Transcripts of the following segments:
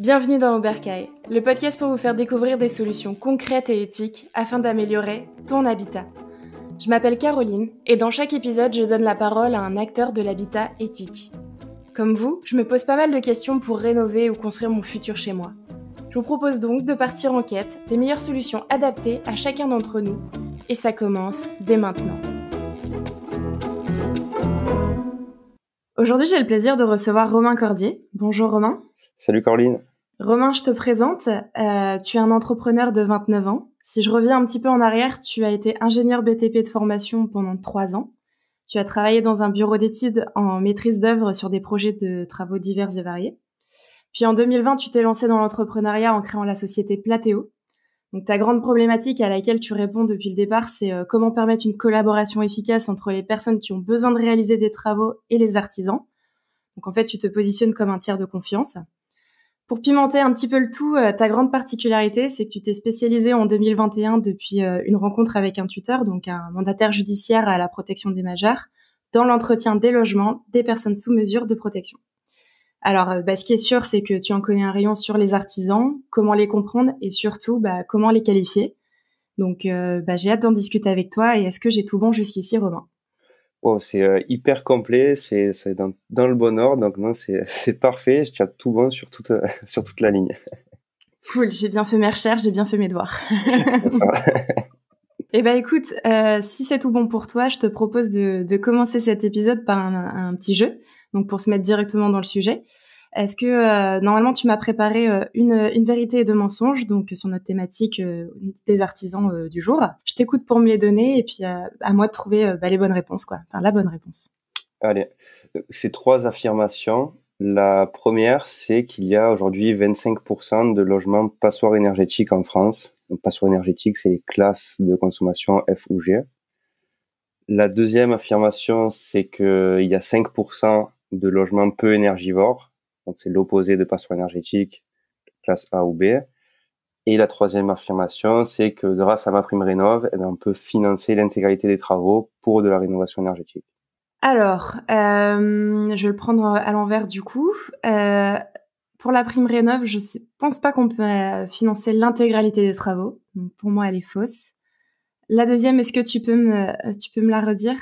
Bienvenue dans Oberkaï, le podcast pour vous faire découvrir des solutions concrètes et éthiques afin d'améliorer ton habitat. Je m'appelle Caroline et dans chaque épisode, je donne la parole à un acteur de l'habitat éthique. Comme vous, je me pose pas mal de questions pour rénover ou construire mon futur chez moi. Je vous propose donc de partir en quête des meilleures solutions adaptées à chacun d'entre nous. Et ça commence dès maintenant. Aujourd'hui, j'ai le plaisir de recevoir Romain Cordier. Bonjour Romain. Salut Caroline. Romain, je te présente. Tu es un entrepreneur de 29 ans. Si je reviens un petit peu en arrière, tu as été ingénieur BTP de formation pendant 3 ans. Tu as travaillé dans un bureau d'études en maîtrise d'œuvre sur des projets de travaux divers et variés. Puis en 2020, tu t'es lancé dans l'entrepreneuriat en créant la société Platéo. Donc ta grande problématique à laquelle tu réponds depuis le départ, c'est comment permettre une collaboration efficace entre les personnes qui ont besoin de réaliser des travaux et les artisans. Donc en fait, tu te positionnes comme un tiers de confiance. Pour pimenter un petit peu le tout, ta grande particularité, c'est que tu t'es spécialisé en 2021 depuis une rencontre avec un tuteur, donc un mandataire judiciaire à la protection des majeurs, dans l'entretien des logements des personnes sous mesure de protection. Alors, ce qui est sûr, c'est que tu en connais un rayon sur les artisans, comment les comprendre et surtout, comment les qualifier. Donc, j'ai hâte d'en discuter avec toi. Et est-ce que j'ai tout bon jusqu'ici, Romain ? Oh, c'est hyper complet, c'est dans le bon ordre, donc non, c'est parfait, je tiens tout bon sur toute la ligne. Cool, j'ai bien fait mes recherches, j'ai bien fait mes devoirs. Ça. Eh ben écoute, si c'est tout bon pour toi, je te propose de commencer cet épisode par un petit jeu, donc pour se mettre directement dans le sujet. Est-ce que normalement tu m'as préparé une vérité et deux mensonges, donc sur notre thématique des artisans du jour. Je t'écoute pour me les donner et puis à moi de trouver les bonnes réponses, quoi. Enfin la bonne réponse. Allez, c'est 3 affirmations. La première, c'est qu'il y a aujourd'hui 25% de logements passoires énergétiques en France. Donc passoires énergétiques, c'est les classes de consommation F ou G. La deuxième affirmation, c'est qu'il y a 5% de logements peu énergivores. Donc c'est l'opposé de passoires énergétiques, classe A ou B. Et la troisième affirmation, c'est que grâce à MaPrimeRénov', on peut financer l'intégralité des travaux pour de la rénovation énergétique. Alors, je vais le prendre à l'envers du coup. Pour la prime rénov', pense pas qu'on peut financer l'intégralité des travaux. Donc pour moi, elle est fausse. La deuxième, est-ce que tu peux me la redire ?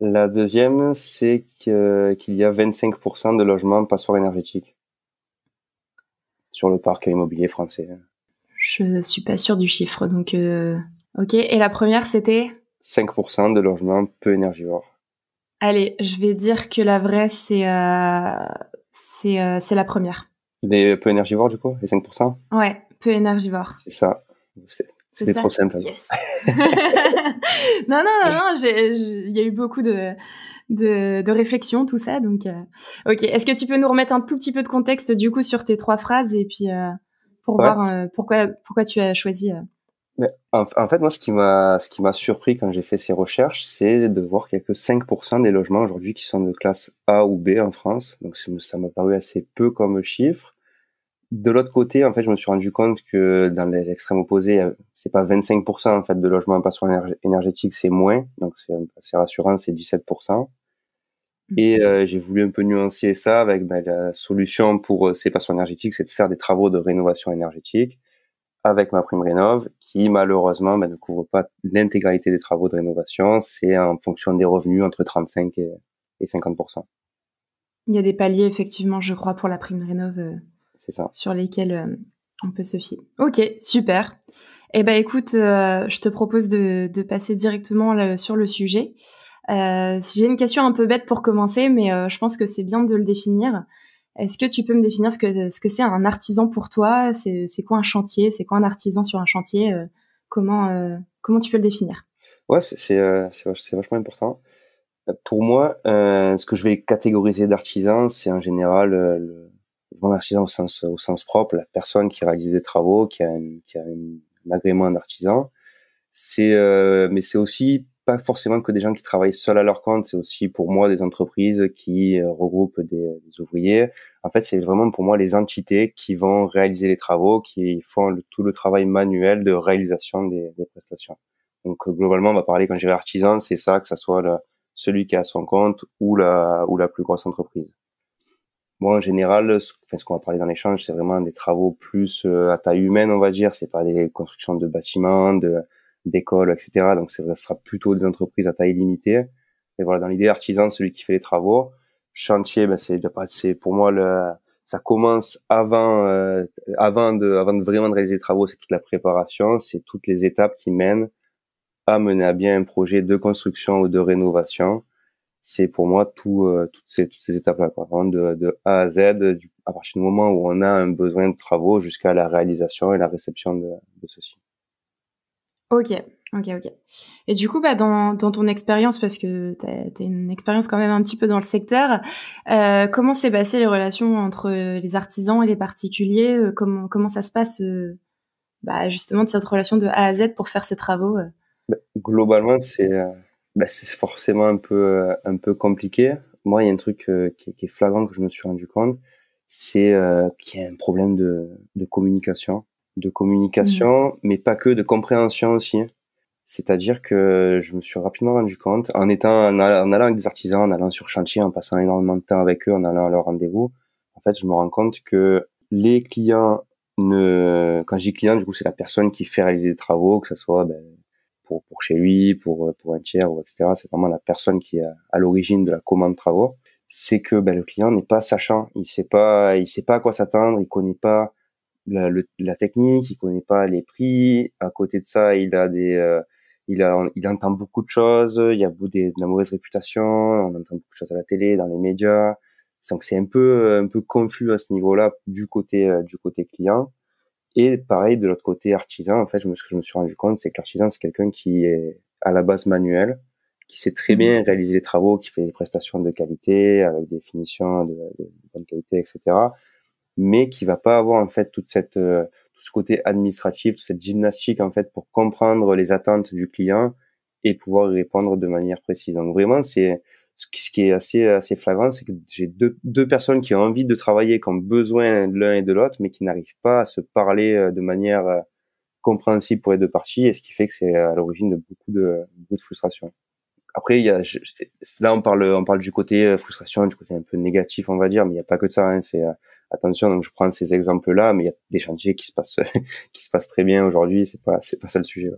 La deuxième, c'est qu'il y a 25% de logements passoires énergétiques sur le parc immobilier français. Je suis pas sûre du chiffre, donc ok. Et la première, c'était 5% de logements peu énergivores. Allez, je vais dire que la vraie, c'est la première. Les peu énergivores, du coup, les 5%? Ouais, peu énergivores. C'est ça. C'était trop simple. Yes. non, il y a eu beaucoup de réflexion, tout ça, donc ok. Est-ce que tu peux nous remettre un tout petit peu de contexte du coup sur tes 3 phrases et puis pour voir pourquoi tu as choisi Mais en fait, moi, ce qui m'a surpris quand j'ai fait ces recherches, c'est de voir qu'il y a que 5% des logements aujourd'hui qui sont de classe A ou B en France. Donc, ça m'a paru assez peu comme chiffre. De l'autre côté, en fait, je me suis rendu compte que dans l'extrême opposé, c'est pas 25% en fait de logements en passoire énergétique, c'est moins. Donc, c'est rassurant, c'est 17%. Et j'ai voulu un peu nuancer ça avec la solution pour ces passoires énergétiques, c'est de faire des travaux de rénovation énergétique avec MaPrimeRénov', qui malheureusement ne couvre pas l'intégralité des travaux de rénovation. C'est en fonction des revenus entre 35 et 50%. Il y a des paliers effectivement, je crois, pour la prime rénov'. C'est ça. Sur lesquels on peut se fier. Ok, super. Eh ben écoute, je te propose de passer directement sur le sujet. J'ai une question un peu bête pour commencer, mais je pense que c'est bien de le définir. Est-ce que tu peux me définir ce que c'est un artisan pour toi ? C'est quoi un chantier ? C'est quoi un artisan sur un chantier ? Comment tu peux le définir ? Ouais, c'est vachement important. Pour moi, ce que je vais catégoriser d'artisan, c'est en général l'artisan au sens propre, la personne qui réalise des travaux, qui a un agrément d'artisan. Mais c'est aussi pas forcément que des gens qui travaillent seuls à leur compte, c'est aussi pour moi des entreprises qui regroupent des ouvriers. En fait, c'est vraiment pour moi les entités qui vont réaliser les travaux, qui font tout le travail manuel de réalisation des prestations. Donc globalement, on va parler, quand je dirais artisan, c'est ça, que ça soit celui qui est à son compte ou la plus grosse entreprise. Moi, en général, ce qu'on va parler dans l'échange, c'est vraiment des travaux plus à taille humaine, on va dire. C'est pas des constructions de bâtiments, d'écoles, etc. Donc, ça sera plutôt des entreprises à taille limitée. Et voilà, dans l'idée, artisan, celui qui fait les travaux. Chantier, ben c'est pour moi ça commence avant de vraiment de réaliser les travaux. C'est toute la préparation, c'est toutes les étapes qui mènent à mener à bien un projet de construction ou de rénovation. C'est pour moi toutes ces étapes-là, quoi. Vraiment de A à Z, à partir du moment où on a un besoin de travaux jusqu'à la réalisation et la réception de ceux-ci. Ok, ok. Et du coup, dans ton expérience, parce que t'as une expérience quand même un petit peu dans le secteur, comment s'est passée les relations entre les artisans et les particuliers? Comment ça se passe, justement, de cette relation de A à Z pour faire ces travaux? Globalement, c'est forcément un peu compliqué. Moi, il y a un truc qui est flagrant que je me suis rendu compte, c'est qu'il y a un problème de communication. De Mhm. communication, mais pas que, de compréhension aussi. C'est-à-dire que je me suis rapidement rendu compte, en allant avec des artisans, en allant sur chantier, en passant énormément de temps avec eux, en allant à leur rendez-vous, en fait, je me rends compte que les clients quand je dis client, du coup, c'est la personne qui fait réaliser des travaux, que ce soit, pour chez lui, pour un tiers, ou etc. C'est vraiment la personne qui est à l'origine de la commande de travaux. C'est que, le client n'est pas sachant. Il sait pas à quoi s'attendre, il connaît pas la technique, il connaît pas les prix. À côté de ça, il entend beaucoup de choses. Il y a de la mauvaise réputation. On entend beaucoup de choses à la télé, dans les médias. Donc c'est un peu confus à ce niveau-là du côté client. Et pareil de l'autre côté artisan. En fait, ce que je me suis rendu compte, c'est que l'artisan c'est quelqu'un qui est à la base manuel, qui sait très Mhm. bien réaliser les travaux, qui fait des prestations de qualité avec des finitions de bonne qualité, etc., mais qui va pas avoir en fait tout ce côté administratif, toute cette gymnastique en fait pour comprendre les attentes du client et pouvoir y répondre de manière précise. Donc vraiment, c'est ce qui est assez flagrant, c'est que j'ai deux personnes qui ont envie de travailler, qui ont besoin de l'un et de l'autre, mais qui n'arrivent pas à se parler de manière compréhensible pour les deux parties, et ce qui fait que c'est à l'origine de beaucoup de frustration. Après, là, on parle du côté frustration, du côté un peu négatif, on va dire, mais il n'y a pas que ça, hein, attention, donc je prends ces exemples-là, mais il y a des chantiers qui se passent, qui se passent très bien aujourd'hui, c'est pas ça le sujet, là.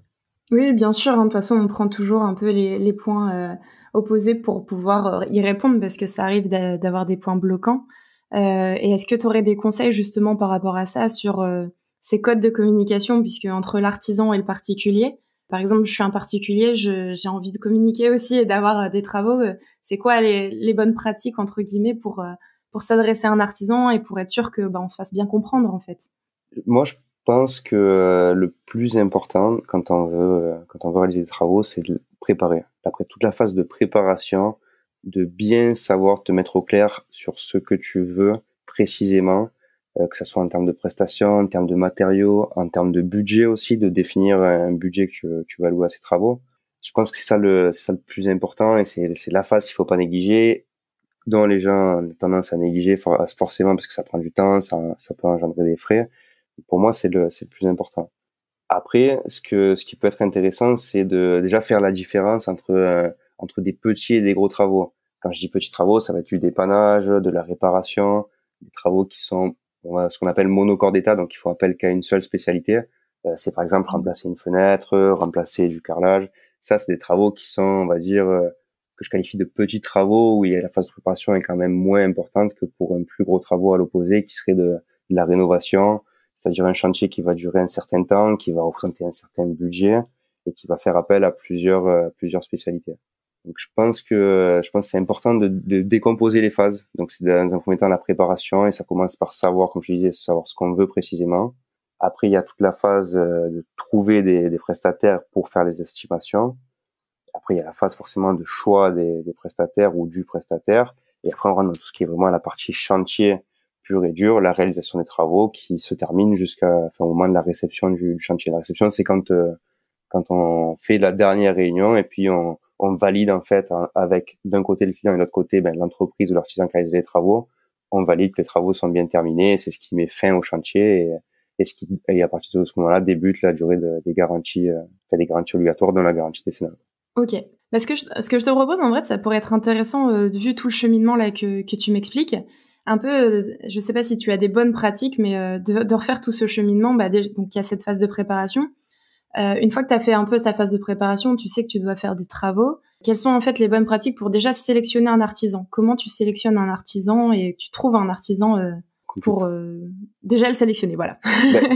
Oui, bien sûr, hein, de toute façon, on prend toujours un peu les points opposés pour pouvoir y répondre parce que ça arrive d'avoir des points bloquants. Et est-ce que tu aurais des conseils justement par rapport à ça sur ces codes de communication, puisque entre l'artisan et le particulier, par exemple, je suis un particulier, j'ai envie de communiquer aussi et d'avoir des travaux. C'est quoi les bonnes pratiques entre guillemets pour s'adresser à un artisan et pour être sûr que on se fasse bien comprendre en fait. Moi, je pense que le plus important quand on veut réaliser des travaux, c'est de préparer. Après toute la phase de préparation, de bien savoir te mettre au clair sur ce que tu veux précisément, que ça soit en termes de prestations, en termes de matériaux, en termes de budget aussi, de définir un budget que tu vas allouer à ces travaux. Je pense que c'est ça le plus important, et c'est la phase qu'il faut pas négliger, dont les gens ont tendance à négliger forcément parce que ça prend du temps, ça peut engendrer des frais. Pour moi, c'est le plus important. Après, ce qui peut être intéressant, c'est de déjà faire la différence entre des petits et des gros travaux. Quand je dis petits travaux, ça va être du dépannage, de la réparation, des travaux qui sont ce qu'on appelle monocorde d'état, donc il faut appel qu'à une seule spécialité. C'est par exemple remplacer une fenêtre, remplacer du carrelage. Ça, c'est des travaux qui sont, on va dire, que je qualifie de petits travaux, où la phase de préparation est quand même moins importante que pour un plus gros travaux à l'opposé, qui serait de la rénovation, c'est-à-dire un chantier qui va durer un certain temps, qui va représenter un certain budget et qui va faire appel à plusieurs spécialités. Donc je pense que c'est important de décomposer les phases. Donc c'est dans un premier temps la préparation, et ça commence par savoir, comme je disais, savoir ce qu'on veut précisément. Après, il y a toute la phase de trouver des prestataires pour faire les estimations. Après, il y a la phase forcément de choix des prestataires ou du prestataire. Et après, on rentre dans tout ce qui est vraiment la partie chantier pur et dur, la réalisation des travaux, qui se termine au moment de la réception du chantier. La réception, c'est quand on fait la dernière réunion, et puis on valide en fait avec d'un côté le client et de l'autre côté l'entreprise ou l'artisan qui a réalisé les travaux. On valide que les travaux sont bien terminés. C'est ce qui met fin au chantier, et à partir de ce moment-là débute la durée des garanties, des garanties obligatoires, dont la garantie décennale. Ok. Ce que je te propose, en vrai, ça pourrait être intéressant, vu tout le cheminement là que tu m'expliques. un peu, je sais pas si tu as des bonnes pratiques, mais de refaire tout ce cheminement. Donc il y a cette phase de préparation. Une fois que tu as fait un peu ta phase de préparation, tu sais que tu dois faire des travaux. Quelles sont en fait les bonnes pratiques pour déjà sélectionner un artisan? Comment tu sélectionnes un artisan et tu trouves un artisan pour déjà le sélectionner, voilà.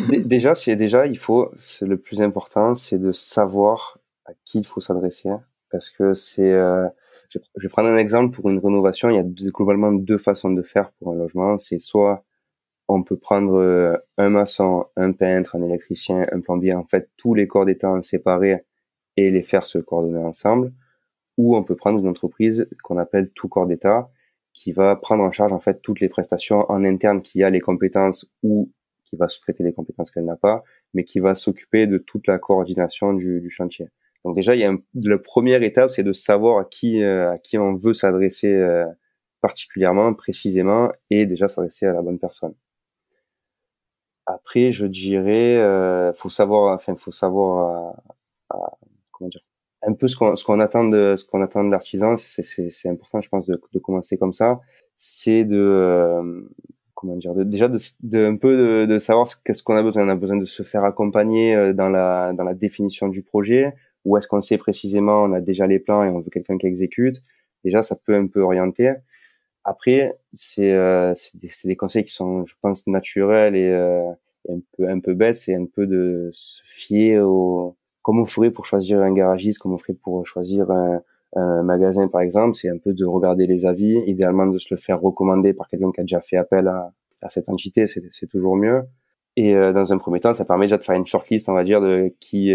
Déjà, c'est le plus important, c'est de savoir à qui il faut s'adresser, parce que je vais prendre un exemple pour une rénovation. Il y a globalement deux façons de faire pour un logement. C'est soit on peut prendre un maçon, un peintre, un électricien, un plombier, en fait tous les corps d'état en séparés et les faire se coordonner ensemble, ou on peut prendre une entreprise qu'on appelle tout corps d'état, qui va prendre en charge en fait toutes les prestations en interne, qui a les compétences ou qui va sous-traiter les compétences qu'elle n'a pas, mais qui va s'occuper de toute la coordination du chantier. Donc déjà, la première étape, c'est de savoir à qui on veut s'adresser particulièrement, précisément, et déjà s'adresser à la bonne personne. Après, je dirais, faut savoir comment dire, un peu ce qu'on attend de l'artisan. C'est important, je pense, de commencer comme ça. C'est comment dire, de savoir qu'est-ce qu'on a besoin. On a besoin de se faire accompagner dans la définition du projet, ou est-ce qu'on sait précisément, on a déjà les plans et on veut quelqu'un qui exécute. Déjà, ça peut un peu orienter. Après, c'est des conseils qui sont, je pense, naturels et un peu bêtes. C'est un peu de se fier comme on ferait pour choisir un garagiste, comme on ferait pour choisir un magasin, par exemple. C'est un peu de regarder les avis, idéalement de se le faire recommander par quelqu'un qui a déjà fait appel à cette entité. C'est toujours mieux. Et dans un premier temps, ça permet déjà de faire une shortlist, on va dire, de qui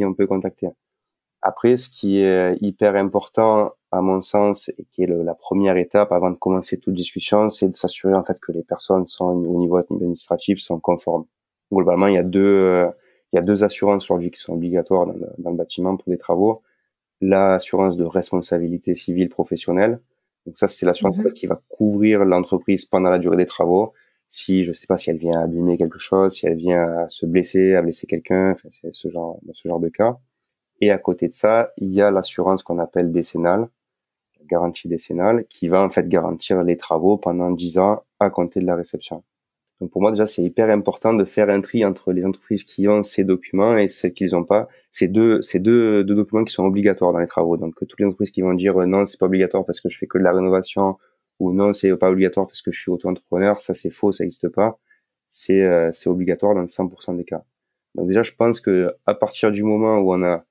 on peut contacter. Après, ce qui est hyper important, à mon sens, et qui est la première étape avant de commencer toute discussion, c'est de s'assurer en fait que les personnes sont au niveau administratif sont conformes. Globalement, il y a deux assurances aujourd'hui qui sont obligatoires dans le bâtiment pour des travaux. L'assurance de responsabilité civile professionnelle. Donc ça, c'est l'assurance en fait, qui va couvrir l'entreprise pendant la durée des travaux. Si, je sais pas, si elle vient abîmer quelque chose, si elle vient à se blesser, à blesser quelqu'un, enfin, c'est ce genre de cas. Et à côté de ça, il y a l'assurance qu'on appelle décennale, la garantie décennale, qui va en fait garantir les travaux pendant 10 ans à compter de la réception. Donc pour moi déjà, c'est hyper important de faire un tri entre les entreprises qui ont ces documents et celles qui les ont pas. C'est deux documents qui sont obligatoires dans les travaux. Donc toutes les entreprises qui vont dire non, c'est pas obligatoire parce que je fais que de la rénovation, ou non, c'est pas obligatoire parce que je suis auto-entrepreneur, ça c'est faux, ça n'existe pas. C'est obligatoire dans 100% des cas. Donc déjà, je pense que à partir du moment où on a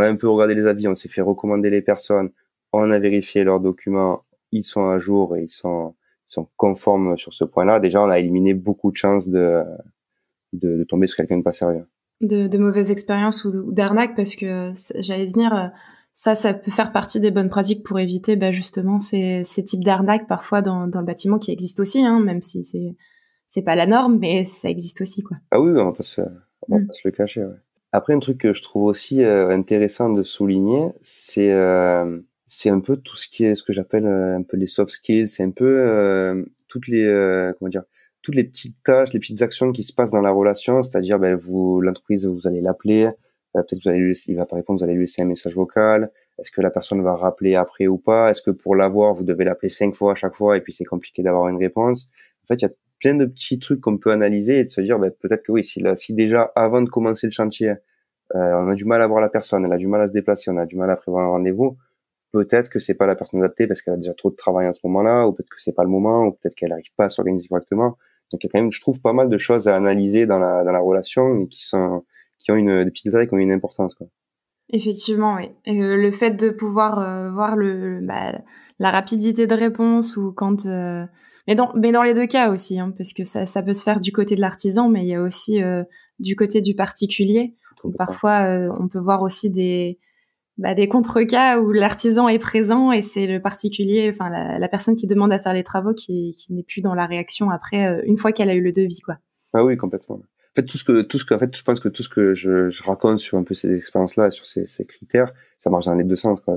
un peu regardé les avis, on s'est fait recommander les personnes, on a vérifié leurs documents, ils sont à jour et ils sont conformes sur ce point-là. Déjà, on a éliminé beaucoup de chances de tomber sur quelqu'un de pas sérieux. De mauvaises expériences ou d'arnaques, parce que j'allais venir, ça peut faire partie des bonnes pratiques pour éviter justement ces types d'arnaques parfois dans le bâtiment, qui existent aussi, hein, même si c'est pas la norme, mais ça existe aussi, quoi. Ah oui, on va pas se le cacher. Ouais. Après, un truc que je trouve aussi intéressant de souligner, c'est un peu tout ce qui est ce que j'appelle un peu les soft skills. C'est un peu toutes les toutes les petites tâches, les petites actions qui se passent dans la relation. C'est-à-dire, l'entreprise, vous allez l'appeler, peut-être il va pas répondre, vous allez lui laisser un message vocal. Est-ce que la personne va rappeler après ou pas? Est-ce que pour l'avoir, vous devez l'appeler 5 fois à chaque fois et puis c'est compliqué d'avoir une réponse? En fait, il y a plein de petits trucs qu'on peut analyser et de se dire peut-être que oui, si déjà avant de commencer le chantier, on a du mal à voir la personne, elle a du mal à se déplacer, on a du mal à prévoir un rendez-vous, peut-être que c'est pas la personne adaptée parce qu'elle a déjà trop de travail à ce moment-là, ou peut-être que c'est pas le moment, ou peut-être qu'elle n'arrive pas à s'organiser correctement. Donc il y a quand même, je trouve, pas mal de choses à analyser dans la relation et qui ont des petits détails qui ont une importance, quoi. Effectivement, oui. Et le fait de pouvoir voir la rapidité de réponse, ou quand mais dans les deux cas aussi, hein, parce que ça peut se faire du côté de l'artisan, mais il y a aussi du côté du particulier, où parfois on peut voir aussi des contre-cas où l'artisan est présent et c'est le particulier, enfin la personne qui demande à faire les travaux qui n'est plus dans la réaction après, une fois qu'elle a eu le devis, quoi. Ah oui, complètement. En fait, en fait, je pense que tout ce que je raconte sur un peu ces expériences-là, sur ces critères, ça marche dans les deux sens, quoi.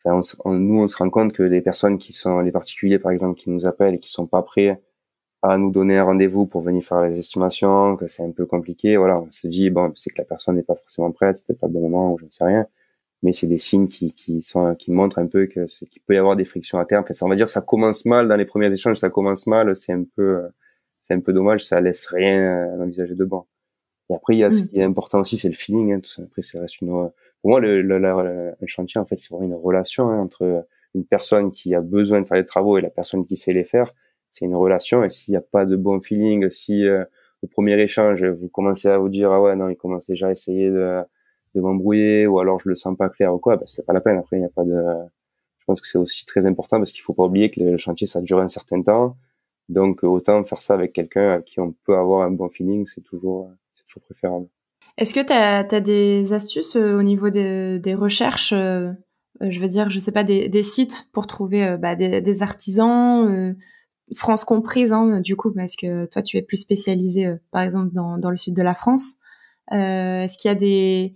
Nous, on se rend compte que les personnes qui sont, les particuliers, par exemple, qui nous appellent et qui sont pas prêts à nous donner un rendez-vous pour venir faire les estimations, que c'est un peu compliqué, voilà, on se dit, bon, c'est que la personne n'est pas forcément prête, c'est peut-être pas le bon moment, ou je ne sais rien. mais c'est des signes qui montrent un peu qu'il peut y avoir des frictions à terme. Enfin, on va dire que ça commence mal dans les premiers échanges, ça commence mal, c'est un peu dommage, ça laisse rien à envisager de bon. Et après, il y a ce qui est important aussi, c'est le feeling. Hein, tout ça. Après, ça reste pour moi, un chantier, en fait, c'est vraiment une relation entre une personne qui a besoin de faire les travaux et la personne qui sait les faire. C'est une relation. Et s'il n'y a pas de bon feeling, si au premier échange, vous commencez à vous dire ah ouais non, il commence déjà à essayer de m'embrouiller ou alors je le sens pas clair ou quoi, c'est pas la peine. Après, il n'y a pas de. Je pense que c'est aussi très important parce qu'il faut pas oublier que le chantier ça dure un certain temps. Donc autant faire ça avec quelqu'un à qui on peut avoir un bon feeling, c'est toujours préférable. Est-ce que t'as des astuces au niveau des recherches, je veux dire, je sais pas, des sites pour trouver des artisans, France comprise, hein, du coup, parce que toi tu es plus spécialisé, par exemple dans le sud de la France. Est-ce qu'il y a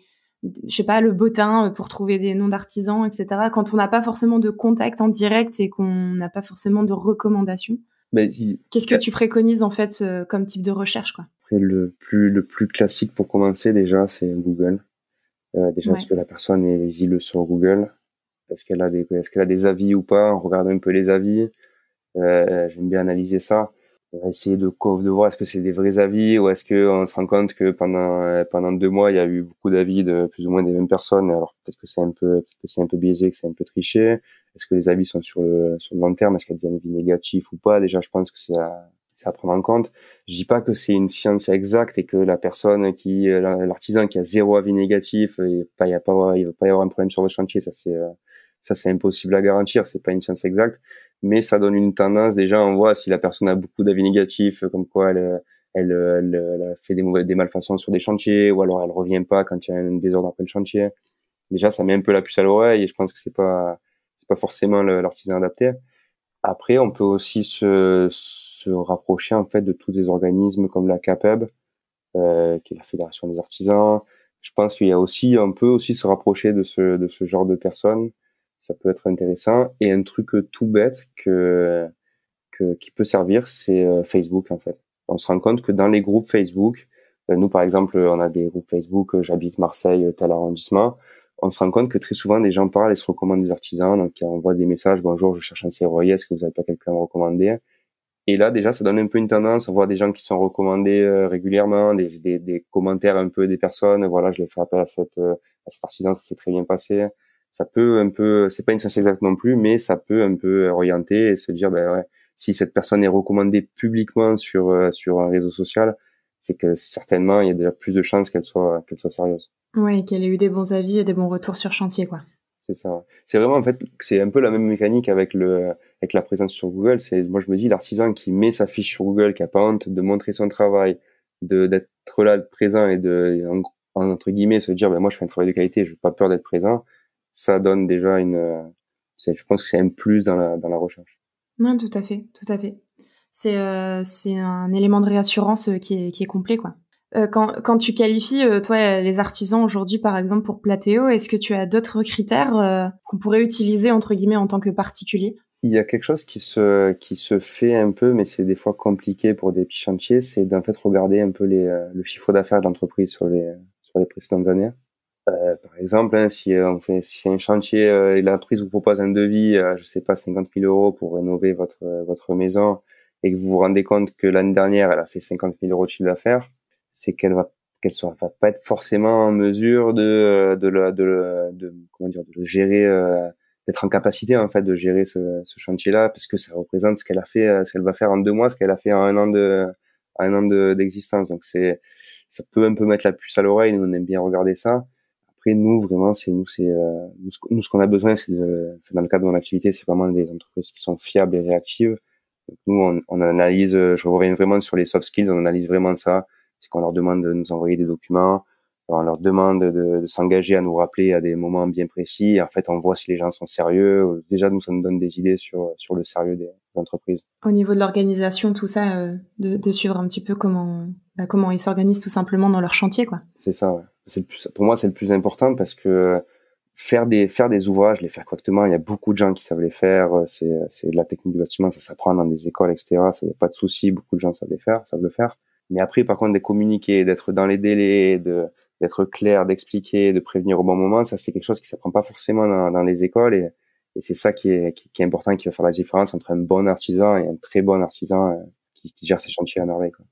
je sais pas, le bottin pour trouver des noms d'artisans, etc. Quand on n'a pas forcément de contact en direct et qu'on n'a pas forcément de recommandations. Qu'est-ce que tu préconises en fait comme type de recherche, quoi? Après, le plus classique pour commencer déjà, c'est Google. Déjà, est-ce que la personne est visible sur Google? Est-ce qu'elle a des avis ou pas? On regarde un peu les avis. J'aime bien analyser ça. On va essayer de voir est-ce que c'est des vrais avis ou est-ce que on se rend compte que pendant 2 mois il y a eu beaucoup d'avis de plus ou moins des mêmes personnes. Alors peut-être que c'est un peu biaisé, que c'est un peu triché. Est-ce que les avis sont sur le long terme? Est-ce qu'il y a des avis négatifs ou pas? Déjà, je pense que c'est à prendre en compte. Je dis pas que c'est une science exacte et que l'artisan qui a 0 avis négatif, il va pas y avoir un problème sur votre chantier. Ça c'est impossible à garantir. C'est pas une science exacte, mais ça donne une tendance. Déjà, on voit si la personne a beaucoup d'avis négatifs, comme quoi elle a fait des malfaçons sur des chantiers, ou alors elle revient pas quand il y a un désordre après le chantier. Déjà, ça met un peu la puce à l'oreille et je pense que c'est pas forcément l'artisan adapté. Après, on peut aussi se rapprocher en fait de tous des organismes comme la CAPEB, qui est la Fédération des artisans. Je pense on peut aussi se rapprocher de ce genre de personnes. Ça peut être intéressant. Et un truc tout bête qui peut servir, c'est Facebook en fait. On se rend compte que dans les groupes Facebook, nous par exemple, on a des groupes Facebook, j'habite Marseille, tel arrondissement. On se rend compte que très souvent des gens parlent et se recommandent des artisans, donc on envoie des messages, bonjour, je cherche un serrurier, est-ce que vous avez pas quelqu'un à me recommander? Et là déjà ça donne un peu une tendance, on voit des gens qui sont recommandés régulièrement, des commentaires un peu des personnes, voilà, je l'ai fait appel à cet artisan, ça s'est très bien passé. Ça peut un peu, c'est pas une science exacte non plus, mais ça peut un peu orienter et se dire ben ouais, si cette personne est recommandée publiquement sur un réseau social, c'est que certainement il y a déjà plus de chances qu'elle soit sérieuse. Ouais, qu'elle ait eu des bons avis et des bons retours sur chantier, quoi. C'est ça. C'est vraiment en fait, c'est un peu la même mécanique avec la présence sur Google. Moi je me dis l'artisan qui met sa fiche sur Google, qui a pas honte de montrer son travail, d'être là, de présent et entre guillemets se dire ben moi je fais un travail de qualité, je n'ai pas peur d'être présent. Ça donne déjà je pense que c'est un plus dans la recherche. Non, tout à fait, tout à fait. C'est un élément de réassurance qui est complet, quoi. Quand tu qualifies, toi, les artisans aujourd'hui, par exemple, pour Platéo, est-ce que tu as d'autres critères qu'on pourrait utiliser, entre guillemets, en tant que particulier? Il y a quelque chose qui se fait un peu, mais c'est des fois compliqué pour des petits chantiers, c'est d'en fait regarder un peu le chiffre d'affaires de l'entreprise sur les précédentes années. Par exemple, hein, si c'est un chantier et l'entreprise vous propose un devis à, je sais pas, 50 000 euros pour rénover votre maison et que vous vous rendez compte que l'année dernière, elle a fait 50 000 euros de chiffre d'affaires, c'est qu'elle va pas être forcément en mesure comment dire, de le gérer, d'être en capacité, en fait, de gérer ce chantier-là, parce que ça représente ce qu'elle a fait, ce qu'elle va faire en 2 mois, ce qu'elle a fait en un an d'existence. Donc ça peut un peu mettre la puce à l'oreille. Nous, on aime bien regarder ça. Après, nous, vraiment, ce qu'on a besoin, dans le cadre de mon activité, c'est vraiment des entreprises qui sont fiables et réactives. Donc, nous, on analyse, je reviens vraiment sur les soft skills, on analyse vraiment ça. C'est qu'on leur demande de nous envoyer des documents, on leur demande de s'engager à nous rappeler à des moments bien précis. Et en fait, on voit si les gens sont sérieux. Déjà, nous, ça nous donne des idées sur le sérieux des entreprises. Au niveau de l'organisation, tout ça, de suivre un petit peu comment ils s'organisent tout simplement dans leur chantier, quoi. C'est ça, ouais. Pour moi, c'est le plus important parce que faire des ouvrages, les faire correctement, il y a beaucoup de gens qui savent les faire. C'est de la technique du bâtiment, ça s'apprend dans des écoles, etc. Ça n'y a pas de souci, beaucoup de gens savent le faire. Mais après, par contre, de communiquer, d'être dans les délais, d'être clair, d'expliquer, de prévenir au bon moment, ça c'est quelque chose qui s'apprend pas forcément dans les écoles et c'est ça qui est important, qui va faire la différence entre un bon artisan et un très bon artisan qui gère ses chantiers à merveille, quoi.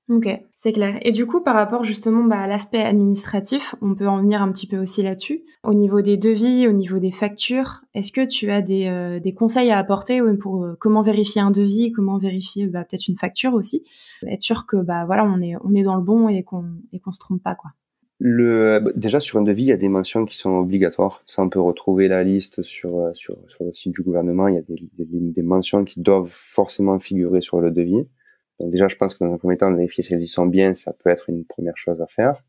Ok, c'est clair. Et du coup, par rapport justement à l'aspect administratif, on peut en venir un petit peu aussi là-dessus. Au niveau des devis, au niveau des factures, est-ce que tu as des conseils à apporter pour comment vérifier un devis, comment vérifier peut-être une facture aussi, être sûr que voilà on est dans le bon et qu'on se trompe pas quoi. Déjà sur un devis, il y a des mentions qui sont obligatoires. Ça, on peut retrouver la liste sur le site du gouvernement. Il y a des mentions qui doivent forcément figurer sur le devis. Donc déjà, je pense que dans un premier temps, vérifier si elles y sont bien, ça peut être une première chose à faire.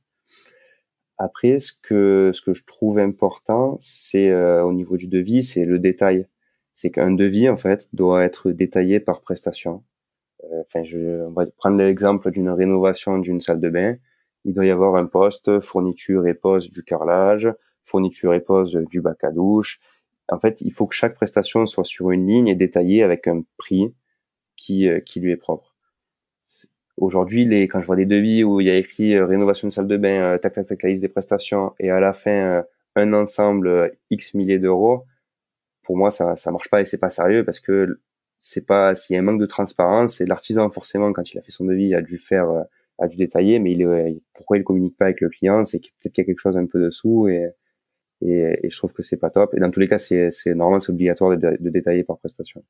Après, ce que je trouve important, c'est au niveau du devis, c'est le détail. C'est qu'un devis, en fait, doit être détaillé par prestation. On va prendre l'exemple d'une rénovation d'une salle de bain. Il doit y avoir un poste, fourniture et pose du carrelage, fourniture et pose du bac à douche. En fait, il faut que chaque prestation soit sur une ligne et détaillée avec un prix qui lui est propre. Aujourd'hui, quand je vois des devis où il y a écrit rénovation de salle de bain, tac, tac, tac, la liste des prestations, et à la fin, un ensemble X milliers d'euros, pour moi, ça marche pas et c'est pas sérieux parce que c'est pas, s'il y a un manque de transparence, c'est l'artisan, forcément, quand il a fait son devis, a dû détailler, mais pourquoi il communique pas avec le client? C'est que peut-être qu'il y a quelque chose un peu dessous et je trouve que c'est pas top. Et dans tous les cas, normalement, c'est obligatoire de détailler par prestation.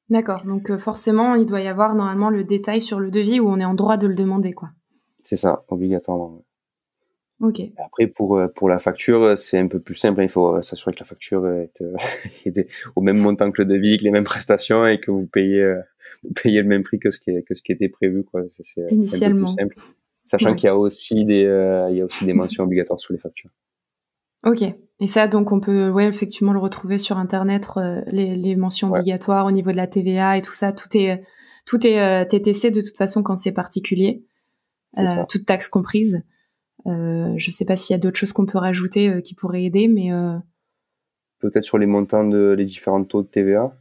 D'accord, donc forcément, il doit y avoir normalement le détail sur le devis où on est en droit de le demander, quoi. C'est ça, obligatoirement. Ok. Après, pour la facture, c'est un peu plus simple. Il faut s'assurer que la facture est au même montant que le devis, que les mêmes prestations et que vous payez le même prix que ce qui était prévu, quoi. C'est un peu plus Initialement. simple. Sachant Ouais. qu'il y a aussi des mentions obligatoires sur les factures. Ok. Et ça, donc, on peut, effectivement, le retrouver sur Internet, les mentions Ouais. obligatoires au niveau de la TVA et tout ça. Tout est TTC de toute façon quand c'est particulier, toutes taxes comprises. Je sais pas s'il y a d'autres choses qu'on peut rajouter qui pourraient aider, mais Peut-être sur les montants les différents taux de TVA.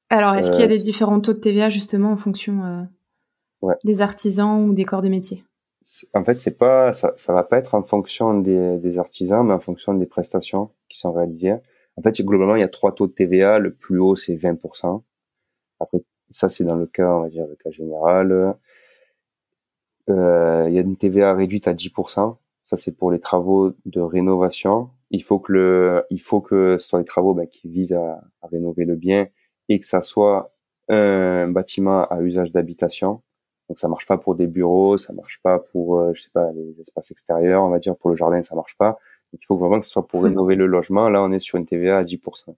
alors, est-ce qu'il y a des différents taux de TVA justement en fonction des artisans ou des corps de métier? En fait, ça va pas être en fonction des artisans, mais en fonction des prestations qui sont réalisées. En fait, globalement, il y a 3 taux de TVA. Le plus haut, c'est 20%. Après, ça, c'est dans le cas, on va dire, le cas général. Il y a une TVA réduite à 10%. Ça, c'est pour les travaux de rénovation. Il faut que ce soit des travaux qui visent à rénover le bien et que ça soit un bâtiment à usage d'habitation. Donc, ça marche pas pour des bureaux, ça marche pas pour, je sais pas, les espaces extérieurs, on va dire, pour le jardin, ça marche pas. Donc, il faut vraiment que ce soit pour rénover le logement. Là, on est sur une TVA à 10%.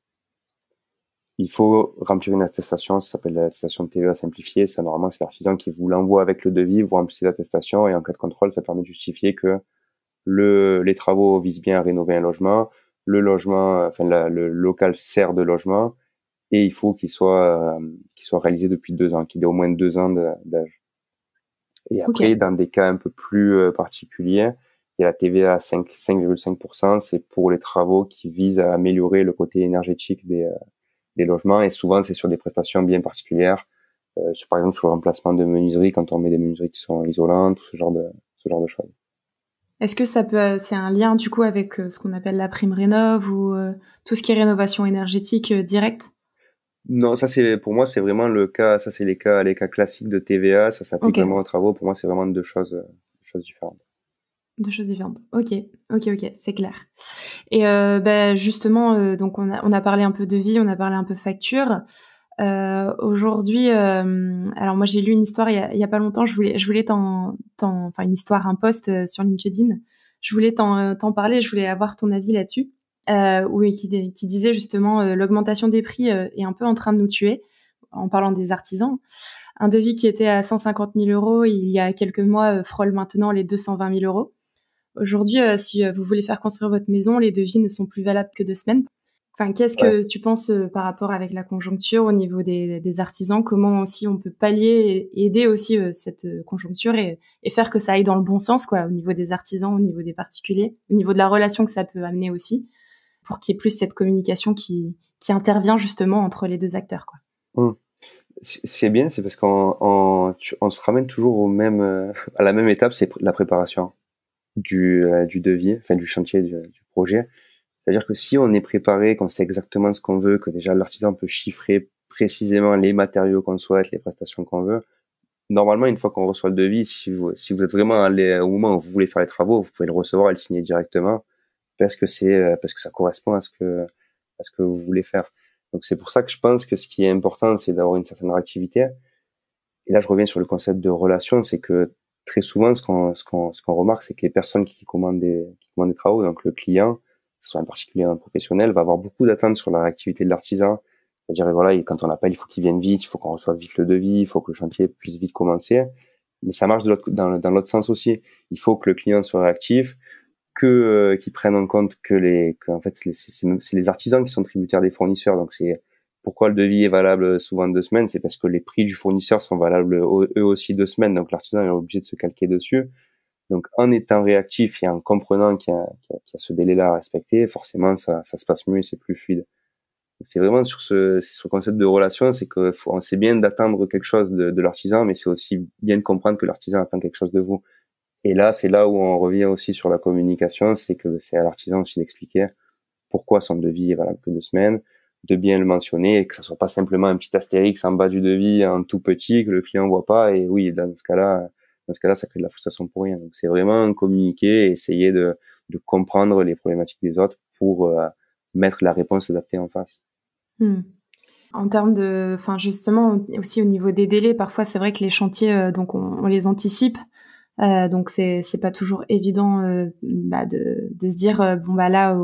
Il faut remplir une attestation, ça s'appelle l'attestation de TVA simplifiée. Ça, normalement, c'est l'artisan qui vous l'envoie avec le devis, vous remplissez l'attestation et en cas de contrôle, ça permet de justifier que les travaux visent bien à rénover un logement, le local sert de logement et il faut qu'il soit réalisé depuis 2 ans, qu'il ait au moins 2 ans d'âge. Et après, dans des cas un peu plus particuliers, il y a la TVA à 5,5%, c'est pour les travaux qui visent à améliorer le côté énergétique des logements et souvent c'est sur des prestations bien particulières, par exemple sur le remplacement de menuiseries quand on met des menuiseries qui sont isolantes, tout ce genre de choses. Est-ce que c'est un lien du coup avec ce qu'on appelle la prime rénov ou tout ce qui est rénovation énergétique directe? Non, ça pour moi c'est vraiment le cas, ça c'est les cas classiques de TVA, ça s'applique vraiment aux travaux. Pour moi c'est vraiment deux choses différentes. Deux choses différentes. Ok, c'est clair. Et justement, donc on a parlé un peu devis, on a parlé un peu facture. Aujourd'hui, alors moi j'ai lu une histoire il y a pas longtemps. Je voulais enfin une histoire, un post sur LinkedIn. Je voulais t'en parler. Je voulais avoir ton avis là-dessus. Qui disait justement l'augmentation des prix est un peu en train de nous tuer. En parlant des artisans, un devis qui était à 150 000 euros il y a quelques mois frôle maintenant les 220 000 euros. Aujourd'hui, si vous voulez faire construire votre maison, les devis ne sont plus valables que 2 semaines. Enfin, qu'est-ce que tu penses par rapport avec la conjoncture au niveau des artisans? Comment aussi on peut pallier et aider aussi cette conjoncture et faire que ça aille dans le bon sens, quoi, au niveau des artisans, au niveau des particuliers, au niveau de la relation que ça peut amener aussi, pour qu'il y ait plus cette communication qui intervient justement entre les deux acteurs, quoi. C'est bien, c'est parce qu'on se ramène toujours à la même étape, c'est la préparation. du devis, enfin du chantier, du projet. C'est-à-dire que si on est préparé, qu'on sait exactement ce qu'on veut, que déjà l'artisan peut chiffrer précisément les matériaux qu'on souhaite, les prestations qu'on veut, normalement, une fois qu'on reçoit le devis, si vous êtes vraiment allé au moment où vous voulez faire les travaux, vous pouvez le recevoir et le signer directement parce que ça correspond à ce que vous voulez faire. Donc c'est pour ça que je pense que ce qui est important, c'est d'avoir une certaine réactivité. Et là, je reviens sur le concept de relation, c'est que très souvent, ce qu'on remarque, c'est que les personnes qui commandent des travaux, donc le client, que ce soit un particulier ou un professionnel, va avoir beaucoup d'attentes sur la réactivité de l'artisan. C'est-à-dire, voilà, quand on appelle, il faut qu'il vienne vite, il faut qu'on reçoive vite le devis, il faut que le chantier puisse vite commencer. Mais ça marche dans l'autre sens aussi. Il faut que le client soit réactif, qu'ils prennent en compte que en fait, c'est les artisans qui sont tributaires des fournisseurs. Donc, c'est pourquoi le devis est valable souvent 2 semaines, c'est parce que les prix du fournisseur sont valables eux aussi 2 semaines. Donc, l'artisan est obligé de se calquer dessus. Donc, en étant réactif et en comprenant qu'il y a ce délai-là à respecter, forcément, ça se passe mieux et c'est plus fluide. C'est vraiment sur ce concept de relation, c'est que c'est bien d'attendre quelque chose de l'artisan, mais c'est aussi bien de comprendre que l'artisan attend quelque chose de vous. Et là, c'est là où on revient aussi sur la communication, c'est que c'est à l'artisan aussi d'expliquer pourquoi son devis est valable que 2 semaines, de bien le mentionner et que ça soit pas simplement un petit astérix en bas du devis, en tout petit, que le client voit pas. Et oui, dans ce cas-là, ça crée de la frustration pour rien. Donc c'est vraiment communiquer et essayer de comprendre les problématiques des autres pour mettre la réponse adaptée en face. En termes de, enfin justement aussi au niveau des délais, parfois c'est vrai que les chantiers, donc on les anticipe, donc c'est pas toujours évident de se dire bon bah là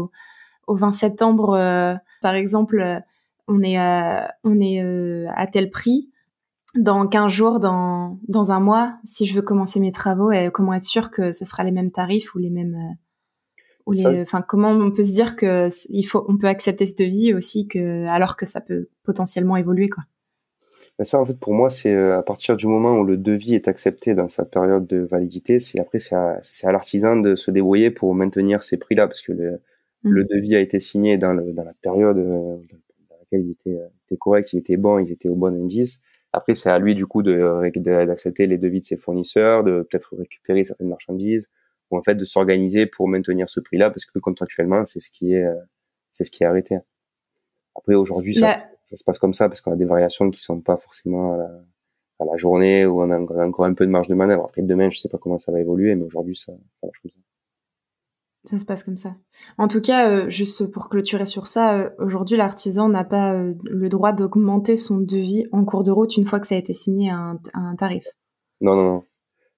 au 20 septembre par exemple on est à tel prix. Dans 15 jours, dans un mois, si je veux commencer mes travaux, comment être sûr que ce sera les mêmes tarifs ou les mêmes Ça, enfin comment on peut se dire que on peut accepter ce devis aussi alors que ça peut potentiellement évoluer quoi. ça, en fait, pour moi, c'est à partir du moment où le devis est accepté dans sa période de validité, c'est à l'artisan de se débrouiller pour maintenir ces prix-là, parce que le devis a été signé dans la période dans laquelle il était correct, il était bon, ils étaient au bon indice. Après, c'est à lui, du coup, d'accepter les devis de ses fournisseurs, de peut-être récupérer certaines marchandises, ou en fait, de s'organiser pour maintenir ce prix-là, parce que contractuellement, c'est ce qui est arrêté. Après, aujourd'hui, ça se passe comme ça parce qu'on a des variations qui sont pas forcément à la journée où on a encore un peu de marge de manœuvre. Après, demain, je sais pas comment ça va évoluer, mais aujourd'hui, ça marche comme ça. Ça se passe comme ça. En tout cas, juste pour clôturer sur ça, aujourd'hui, l'artisan n'a pas le droit d'augmenter son devis en cours de route une fois que ça a été signé à un tarif. Non, non, non.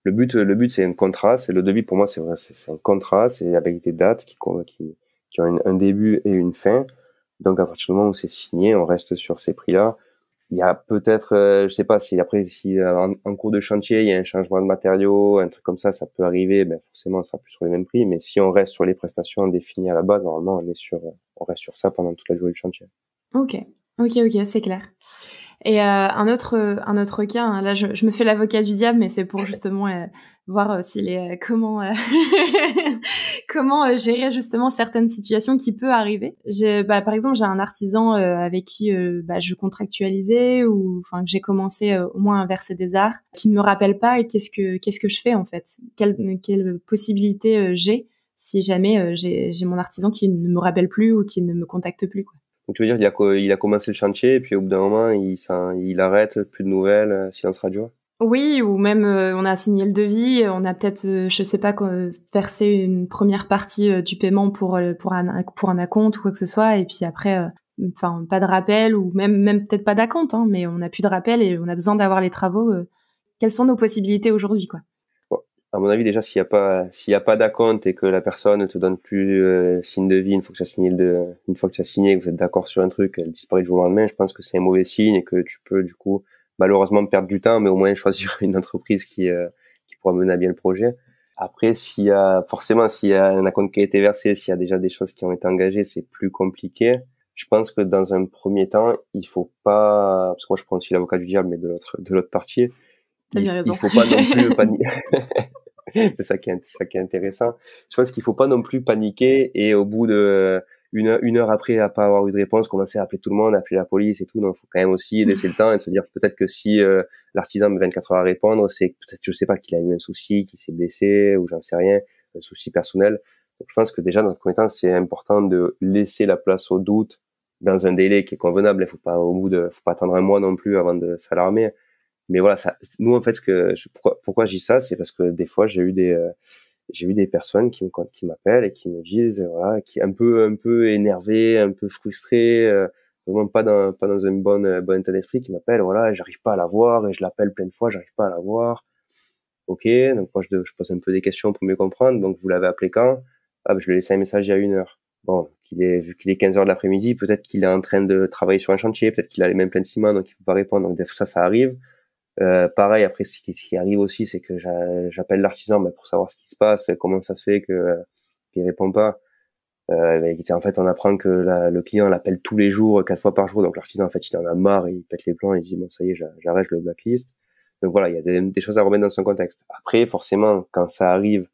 Le but, c'est un contrat. C'est le devis pour moi, c'est vrai, c'est un contrat. C'est avec des dates qui ont un début et une fin. Donc, à partir du moment où c'est signé, on reste sur ces prix-là. Il y a peut-être, je sais pas si après, si en cours de chantier, il y a un changement de matériaux, un truc comme ça peut arriver, ben forcément, on sera plus sur les mêmes prix. Mais si on reste sur les prestations définies à la base, normalement, on reste sur ça pendant toute la durée du chantier. Ok, c'est clair. Et un autre cas, hein, là je me fais l'avocat du diable, mais c'est pour justement voir comment comment gérer justement certaines situations qui peut arriver. Par exemple, j'ai un artisan avec qui je contractualisais ou enfin que j'ai commencé au moins à verser des arts, qui ne me rappelle pas et qu'est-ce que je fais en fait, quelle possibilité j'ai si jamais j'ai mon artisan qui ne me rappelle plus ou qui ne me contacte plus quoi. Donc, tu veux dire, il a commencé le chantier, et puis au bout d'un moment, il arrête, plus de nouvelles, silence radio? Oui, ou même on a signé le devis, on a peut-être, je sais pas, versé une première partie du paiement pour un acompte ou quoi que ce soit, et puis après, enfin pas de rappel ou même peut-être pas d'acompte, hein, mais on n'a plus de rappel et on a besoin d'avoir les travaux. Quelles sont nos possibilités aujourd'hui, quoi? Bon, à mon avis, déjà, s'il y a pas d'acompte et que la personne ne te donne plus signe de vie une fois que tu as signé une fois que tu as signé, que vous êtes d'accord sur un truc, elle disparaît du jour au lendemain, je pense que c'est un mauvais signe et que tu peux du coup malheureusement perdre du temps, mais au moins choisir une entreprise qui pourra mener à bien le projet. Après, s'il y a un acompte qui a été versé, s'il y a déjà des choses qui ont été engagées, c'est plus compliqué. Je pense que dans un premier temps, il faut pas, parce que moi je prends aussi l'avocat du diable, mais de l'autre partie, T'as bien il raison. faut pas non plus paniquer. C'est ça qui est intéressant. Je pense qu'il faut pas non plus paniquer et au bout de une heure après à pas avoir eu de réponse, commencer à appeler tout le monde, appeler la police et tout. Donc, il faut quand même aussi laisser le temps et se dire peut-être que si l'artisan met 24 heures à répondre, c'est peut-être, je sais pas, qu'il a eu un souci, qu'il s'est blessé ou j'en sais rien. un souci personnel. Donc, je pense que déjà, dans un premier temps, c'est important de laisser la place au doute dans un délai qui est convenable. Il faut pas attendre un mois non plus avant de s'alarmer. Mais voilà, nous, en fait, pourquoi je dis ça, c'est parce que des fois, j'ai eu des personnes qui m'appellent et qui me disent, voilà, qui un peu énervées, un peu frustrées, vraiment pas dans un bon état d'esprit, qui m'appellent, voilà, j'arrive pas à la voir et je l'appelle plein de fois, j'arrive pas à la voir. Ok, donc moi je pose un peu des questions pour mieux comprendre. Donc vous l'avez appelé quand? Ah, ben, je lui ai laissé un message il y a 1 heure. Bon, vu qu'il est 15 heures de l'après-midi, peut-être qu'il est en train de travailler sur un chantier, peut-être qu'il a les mains pleines de ciment, donc il peut pas répondre. Donc des fois, ça arrive. Pareil, après, ce qui arrive aussi, c'est que j'appelle l'artisan pour savoir ce qui se passe, comment ça se fait qu'il répond pas. En fait, on apprend que le client l'appelle tous les jours, 4 fois par jour, donc l'artisan, en fait, il en a marre, il pète les plombs, il dit bon, ça y est, j'arrête, je le blacklist. Donc voilà, il y a des choses à remettre dans son contexte. Après, forcément, quand ça arrive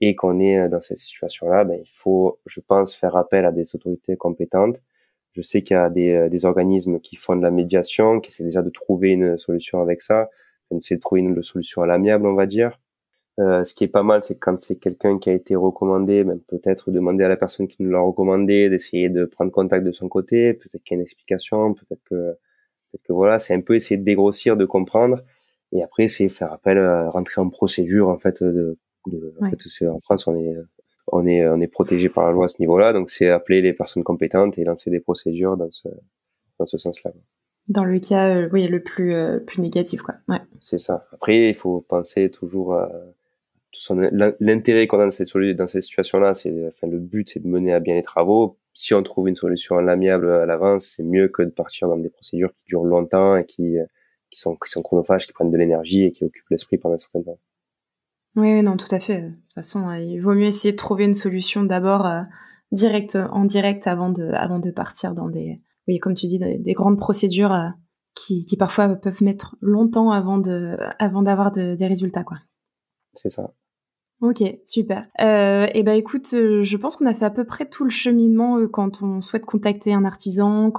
et qu'on est dans cette situation-là, il faut, je pense, faire appel à des autorités compétentes. Je sais qu'il y a des organismes qui font de la médiation, qui essaient déjà de trouver une solution avec ça, d'essayer de trouver une solution à l'amiable, on va dire. Ce qui est pas mal, c'est que quand c'est quelqu'un qui a été recommandé, peut-être demander à la personne qui nous l'a recommandé, d'essayer de prendre contact de son côté, peut-être qu'il y a une explication, peut-être que voilà, c'est un peu essayer de dégrossir, de comprendre, et après c'est faire appel, rentrer en procédure en fait en fait en France on est protégé par la loi à ce niveau-là, donc c'est appeler les personnes compétentes et lancer des procédures dans ce sens-là. Dans le cas, oui, le plus négatif, quoi. Ouais. C'est ça. Après, il faut penser toujours à l'intérêt qu'on a dans cette situation-là, le but, c'est de mener à bien les travaux. Si on trouve une solution à l'amiable à l'avance, c'est mieux que de partir dans des procédures qui durent longtemps et qui sont chronophages, qui prennent de l'énergie et qui occupent l'esprit pendant un certain temps. Oui, non, tout à fait. De toute façon, il vaut mieux essayer de trouver une solution d'abord en direct avant de partir dans oui, comme tu dis, des grandes procédures qui parfois peuvent mettre longtemps avant d'avoir des résultats, quoi. C'est ça. Ok, super. Écoute, je pense qu'on a fait à peu près tout le cheminement quand on souhaite contacter un artisan,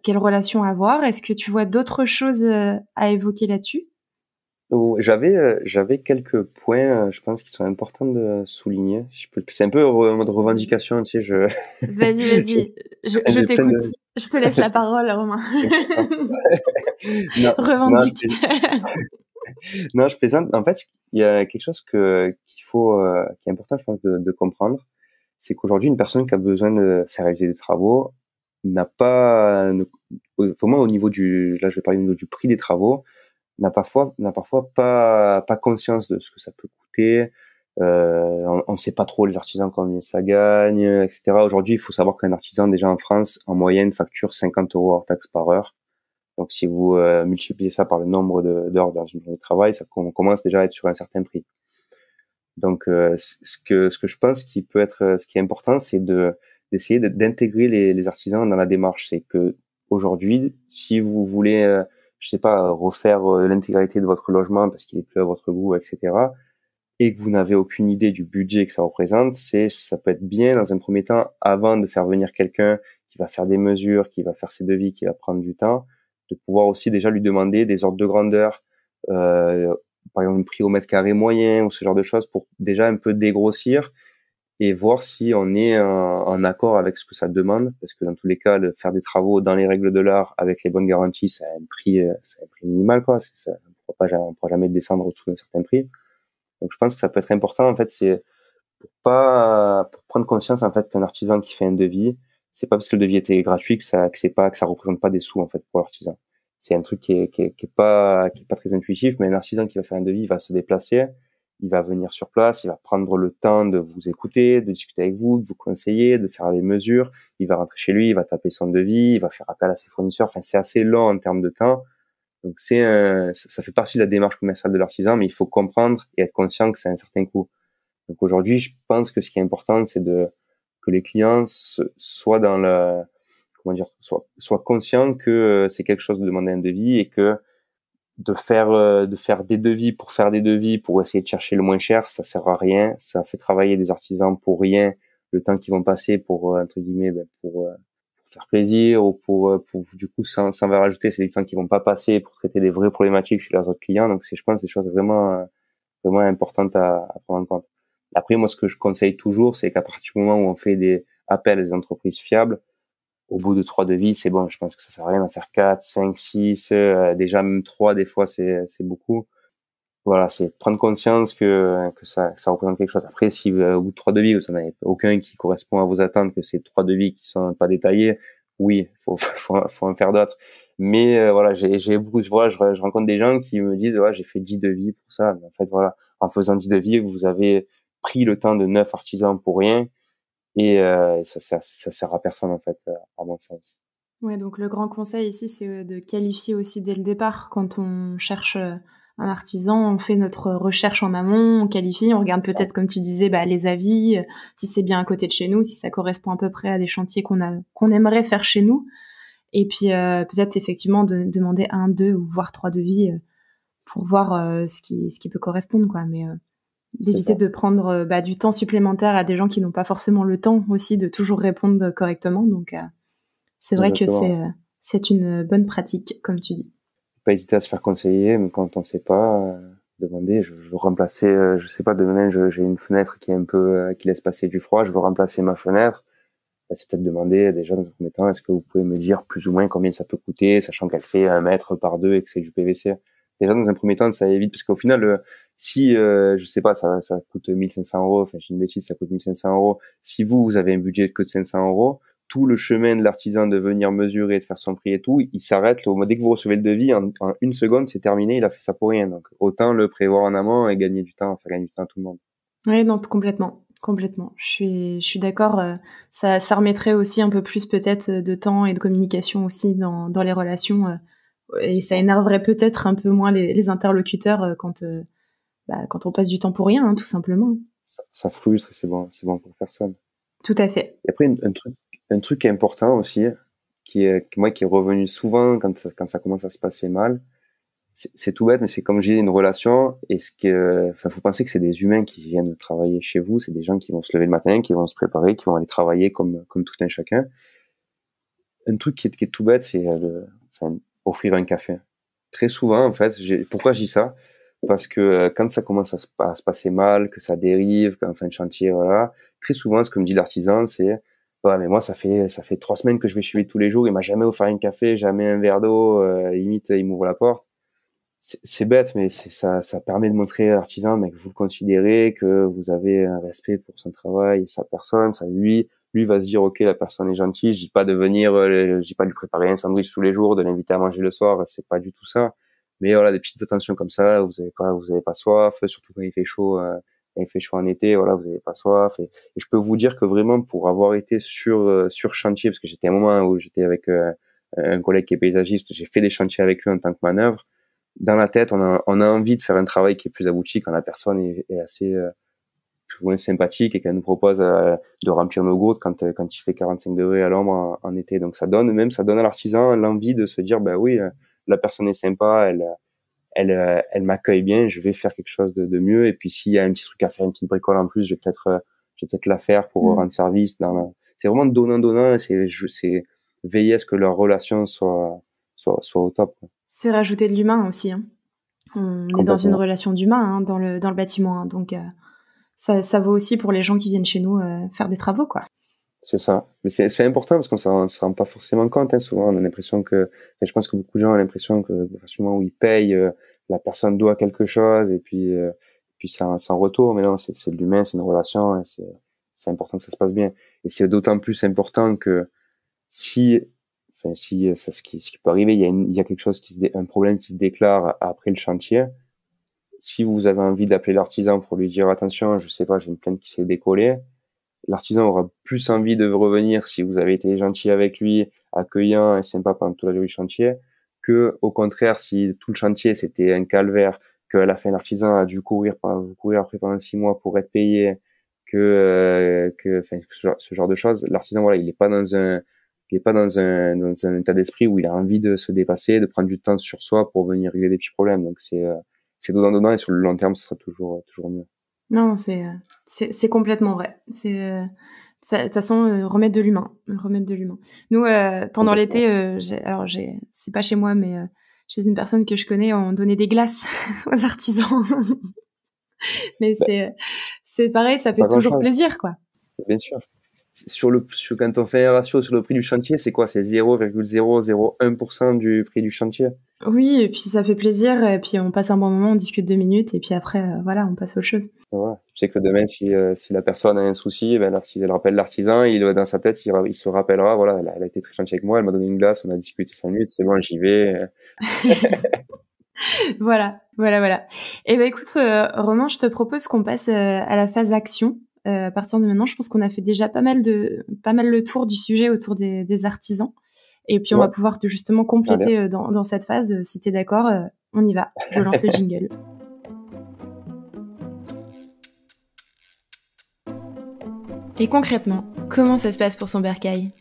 quelle relation avoir. Est-ce que tu vois d'autres choses à évoquer là-dessus? J'avais quelques points, je pense, qui sont importants de souligner. Si je peux, c'est un peu en mode revendication, tu sais, Vas-y, je j'ai plein t'écoute. de, Je te laisse la parole, Romain. non, non, Revendique. non, je plaisante. En fait, il y a quelque chose qui est important, je pense, de comprendre. C'est qu'aujourd'hui, une personne qui a besoin de faire réaliser des travaux n'a pas, au moins au niveau là, je vais parler au niveau du prix des travaux, n'a parfois pas conscience de ce que ça peut coûter. On sait pas trop les artisans combien ça gagne, etc. Aujourd'hui, il faut savoir qu'un artisan, déjà en France, en moyenne, facture 50 € hors taxe par heure. Donc, si vous multipliez ça par le nombre d'heures dans une journée de travail, on commence déjà à être sur un certain prix. Donc, ce que je pense qui peut être, ce qui est important, c'est d'essayer d'intégrer les artisans dans la démarche. C'est que aujourd'hui, si vous voulez, je sais pas, refaire l'intégralité de votre logement parce qu'il est plus à votre goût, etc., et que vous n'avez aucune idée du budget que ça représente, ça peut être bien dans un premier temps, avant de faire venir quelqu'un qui va faire des mesures, qui va faire ses devis, qui va prendre du temps, de pouvoir aussi déjà lui demander des ordres de grandeur, par exemple un prix au mètre carré moyen ou ce genre de choses pour déjà un peu dégrossir et voir si on est en accord avec ce que ça demande, parce que dans tous les cas, faire des travaux dans les règles de l'art avec les bonnes garanties, c'est un prix minimal, quoi. On pourra jamais descendre au-dessous d'un certain prix. Donc je pense que ça peut être important, en fait, c'est pour prendre conscience, en fait, qu'un artisan qui fait un devis, c'est pas parce que le devis était gratuit que ça représente pas des sous, en fait, pour l'artisan. C'est un truc qui est pas très intuitif, mais un artisan qui va faire un devis, il va se déplacer, il va venir sur place, il va prendre le temps de vous écouter, de discuter avec vous, de vous conseiller, de faire des mesures, il va rentrer chez lui, il va taper son devis, il va faire appel à ses fournisseurs, enfin, c'est assez long en termes de temps. Donc ça fait partie de la démarche commerciale de l'artisan, mais il faut comprendre et être conscient que c'est un certain coût. Donc aujourd'hui, je pense que ce qui est important, c'est que les clients soient dans soient conscients que c'est quelque chose de demander un devis et que de faire des devis pour faire des devis pour essayer de chercher le moins cher, ça sert à rien. Ça fait travailler des artisans pour rien, le temps qu'ils vont passer pour entre guillemets pour faire plaisir ou pour du coup sans valeur ajoutée, c'est des temps qui vont pas passer pour traiter des vraies problématiques chez leurs autres clients. Donc je pense des choses vraiment importantes à prendre en compte. Après, moi, ce que je conseille toujours, c'est qu'à partir du moment où on fait des appels à des entreprises fiables, au bout de 3 devis, c'est bon. Je pense que ça sert à rien d'en faire 4, 5, 6, déjà même 3, des fois, c'est beaucoup. Voilà, c'est prendre conscience que ça représente quelque chose. Après, si au bout de 3 devis, vous n'en avez aucun qui correspond à vos attentes, que c'est 3 devis qui sont pas détaillés, oui, faut en faire d'autres. Mais voilà, j'ai beaucoup, voilà, je rencontre des gens qui me disent, ouais, j'ai fait 10 devis pour ça. Mais en fait, voilà, en faisant 10 devis, vous avez pris le temps de 9 artisans pour rien, et ça sert à personne, en fait, à mon sens. Ouais, donc le grand conseil ici, c'est de qualifier aussi dès le départ. Quand on cherche un artisan, on fait notre recherche en amont, on qualifie, on regarde Ça, peut-être, comme tu disais, les avis, si c'est bien à côté de chez nous, si ça correspond à peu près à des chantiers qu'on aimerait faire chez nous. Et puis peut-être effectivement de demander un, deux ou voire 3 devis pour voir ce qui peut correspondre, quoi. Mais c'est d'éviter ça, de prendre du temps supplémentaire à des gens qui n'ont pas forcément le temps aussi de toujours répondre correctement. Donc c'est vrai que exactement. c'est une bonne pratique, comme tu dis. Pas hésiter à se faire conseiller, mais quand on sait pas, demander, je veux remplacer, je sais pas, demain, j'ai une fenêtre qui est un peu, qui laisse passer du froid, je veux remplacer ma fenêtre. Bah, c'est peut-être demander déjà dans un premier temps, est-ce que vous pouvez me dire plus ou moins combien ça peut coûter, sachant qu'elle fait 1 mètre par 2 et que c'est du PVC. Déjà dans un premier temps, ça évite, parce qu'au final, si, je sais pas, ça coûte 1 500 euros, enfin, j'ai une bêtise, ça coûte 1 500 euros. Si vous avez un budget que de 500 euros, tout le chemin de l'artisan de venir mesurer, de faire son prix et tout, il s'arrête dès que vous recevez le devis, en 1 seconde, c'est terminé, il a fait ça pour rien. Donc, autant le prévoir en amont et gagner du temps, faire gagner du temps à tout le monde. Oui, non, complètement, complètement. Je suis d'accord. Ça remettrait aussi un peu plus peut-être de temps et de communication aussi dans les relations, et ça énerverait peut-être un peu moins les interlocuteurs quand on passe du temps pour rien, hein, tout simplement. Ça frustre et c'est bon pour personne. Tout à fait. Et après, un truc qui est important aussi, qui est revenu souvent quand ça commence à se passer mal, c'est tout bête, mais c'est comme j'ai une relation, enfin, faut penser que c'est des humains qui viennent travailler chez vous, c'est des gens qui vont se lever le matin, qui vont se préparer, qui vont aller travailler comme tout un chacun. Un truc qui est tout bête, c'est enfin, offrir un café. Très souvent, en fait, pourquoi je dis ça? Parce que quand ça commence à se passer mal, que ça dérive, qu'en fin de chantier, voilà, très souvent, ce que me dit l'artisan, c'est ouais, mais moi, ça fait 3 semaines que je vais chez lui tous les jours, il m'a jamais offert un café, jamais un verre d'eau, limite, il m'ouvre la porte. C'est bête, mais ça permet de montrer à l'artisan, mais que vous le considérez, que vous avez un respect pour son travail et sa personne. Ça, lui va se dire, ok, la personne est gentille. Je dis pas de venir, je dis pas de lui préparer un sandwich tous les jours, de l'inviter à manger le soir. C'est pas du tout ça. Mais voilà, des petites attentions comme ça. Vous avez pas soif, surtout quand il fait chaud. Quand il fait chaud en été, voilà, vous avez pas soif. Et je peux vous dire que vraiment, pour avoir été sur chantier, parce que j'étais à un moment où j'étais avec un collègue qui est paysagiste, j'ai fait des chantiers avec lui en tant que manœuvre. Dans la tête, on a envie de faire un travail qui est plus abouti quand la personne est assez plus ou moins sympathique et qu'elle nous propose de remplir nos gourdes quand il fait 45 degrés à l'ombre en été. Donc ça donne à l'artisan l'envie de se dire, bah oui, la personne est sympa, elle m'accueille bien, je vais faire quelque chose de mieux. Et puis s'il y a un petit truc à faire, une petite bricole en plus, je vais peut-être la faire pour Mm. rendre service. C'est vraiment donnant, c'est veiller à ce que leur relation soit au top, quoi. C'est rajouter de l'humain aussi, hein. On est dans une Complètement. relation d'humain, hein, dans le bâtiment, hein, donc ça vaut aussi pour les gens qui viennent chez nous faire des travaux, quoi. C'est ça. Mais c'est important parce qu'on s'en rend pas forcément compte, hein. Souvent, on a l'impression enfin, je pense que beaucoup de gens ont l'impression que, à partir du moment où ils payent, la personne doit quelque chose et puis c'est un retour. Mais non, c'est de l'humain, c'est une relation et c'est important que ça se passe bien. Et c'est d'autant plus important que si, enfin, si, ce qui peut arriver, il y a quelque chose un problème qui se déclare après le chantier. Si vous avez envie d'appeler l'artisan pour lui dire attention, je sais pas, j'ai une plainte qui s'est décollée, l'artisan aura plus envie de revenir si vous avez été gentil avec lui, accueillant et sympa pendant toute la durée du chantier, que au contraire si tout le chantier c'était un calvaire, qu'à la fin l'artisan a dû courir après pendant 6 mois pour être payé, enfin ce genre de choses. L'artisan, voilà, il est pas dans un état d'esprit où il a envie de se dépasser, de prendre du temps sur soi pour venir régler des petits problèmes. Donc c'est donnant et sur le long terme, ce sera toujours mieux. Non, c'est complètement vrai. De toute façon remettre de l'humain, remettre de l'humain. Nous pendant Complètement. l'été, c'est pas chez moi, mais chez une personne que je connais, on donnait des glaces aux artisans. Mais Bah, c'est pareil, ça fait pas toujours grand-chose, plaisir, quoi. bien sûr. Quand on fait un ratio sur le prix du chantier, c'est quoi? C'est 0,001% du prix du chantier. Oui, et puis ça fait plaisir, et puis on passe un bon moment, on discute 2 minutes, et puis après, voilà, on passe à autre chose. Voilà. Tu sais que demain, si la personne a un souci, ben, elle rappelle l'artisan, dans sa tête, il se rappellera, voilà, elle a été très gentille avec moi, elle m'a donné une glace, on a discuté 5 minutes, c'est bon, j'y vais. Voilà, voilà, voilà. Et ben écoute, Romain, je te propose qu'on passe à la phase action. À partir de maintenant, je pense qu'on a fait déjà pas mal le tour du sujet autour des artisans. Et puis on va Ouais, pouvoir justement allez. compléter dans cette phase. Si t'es d'accord, on y va. Je lance le jingle. Et concrètement, comment ça se passe pour son bercail?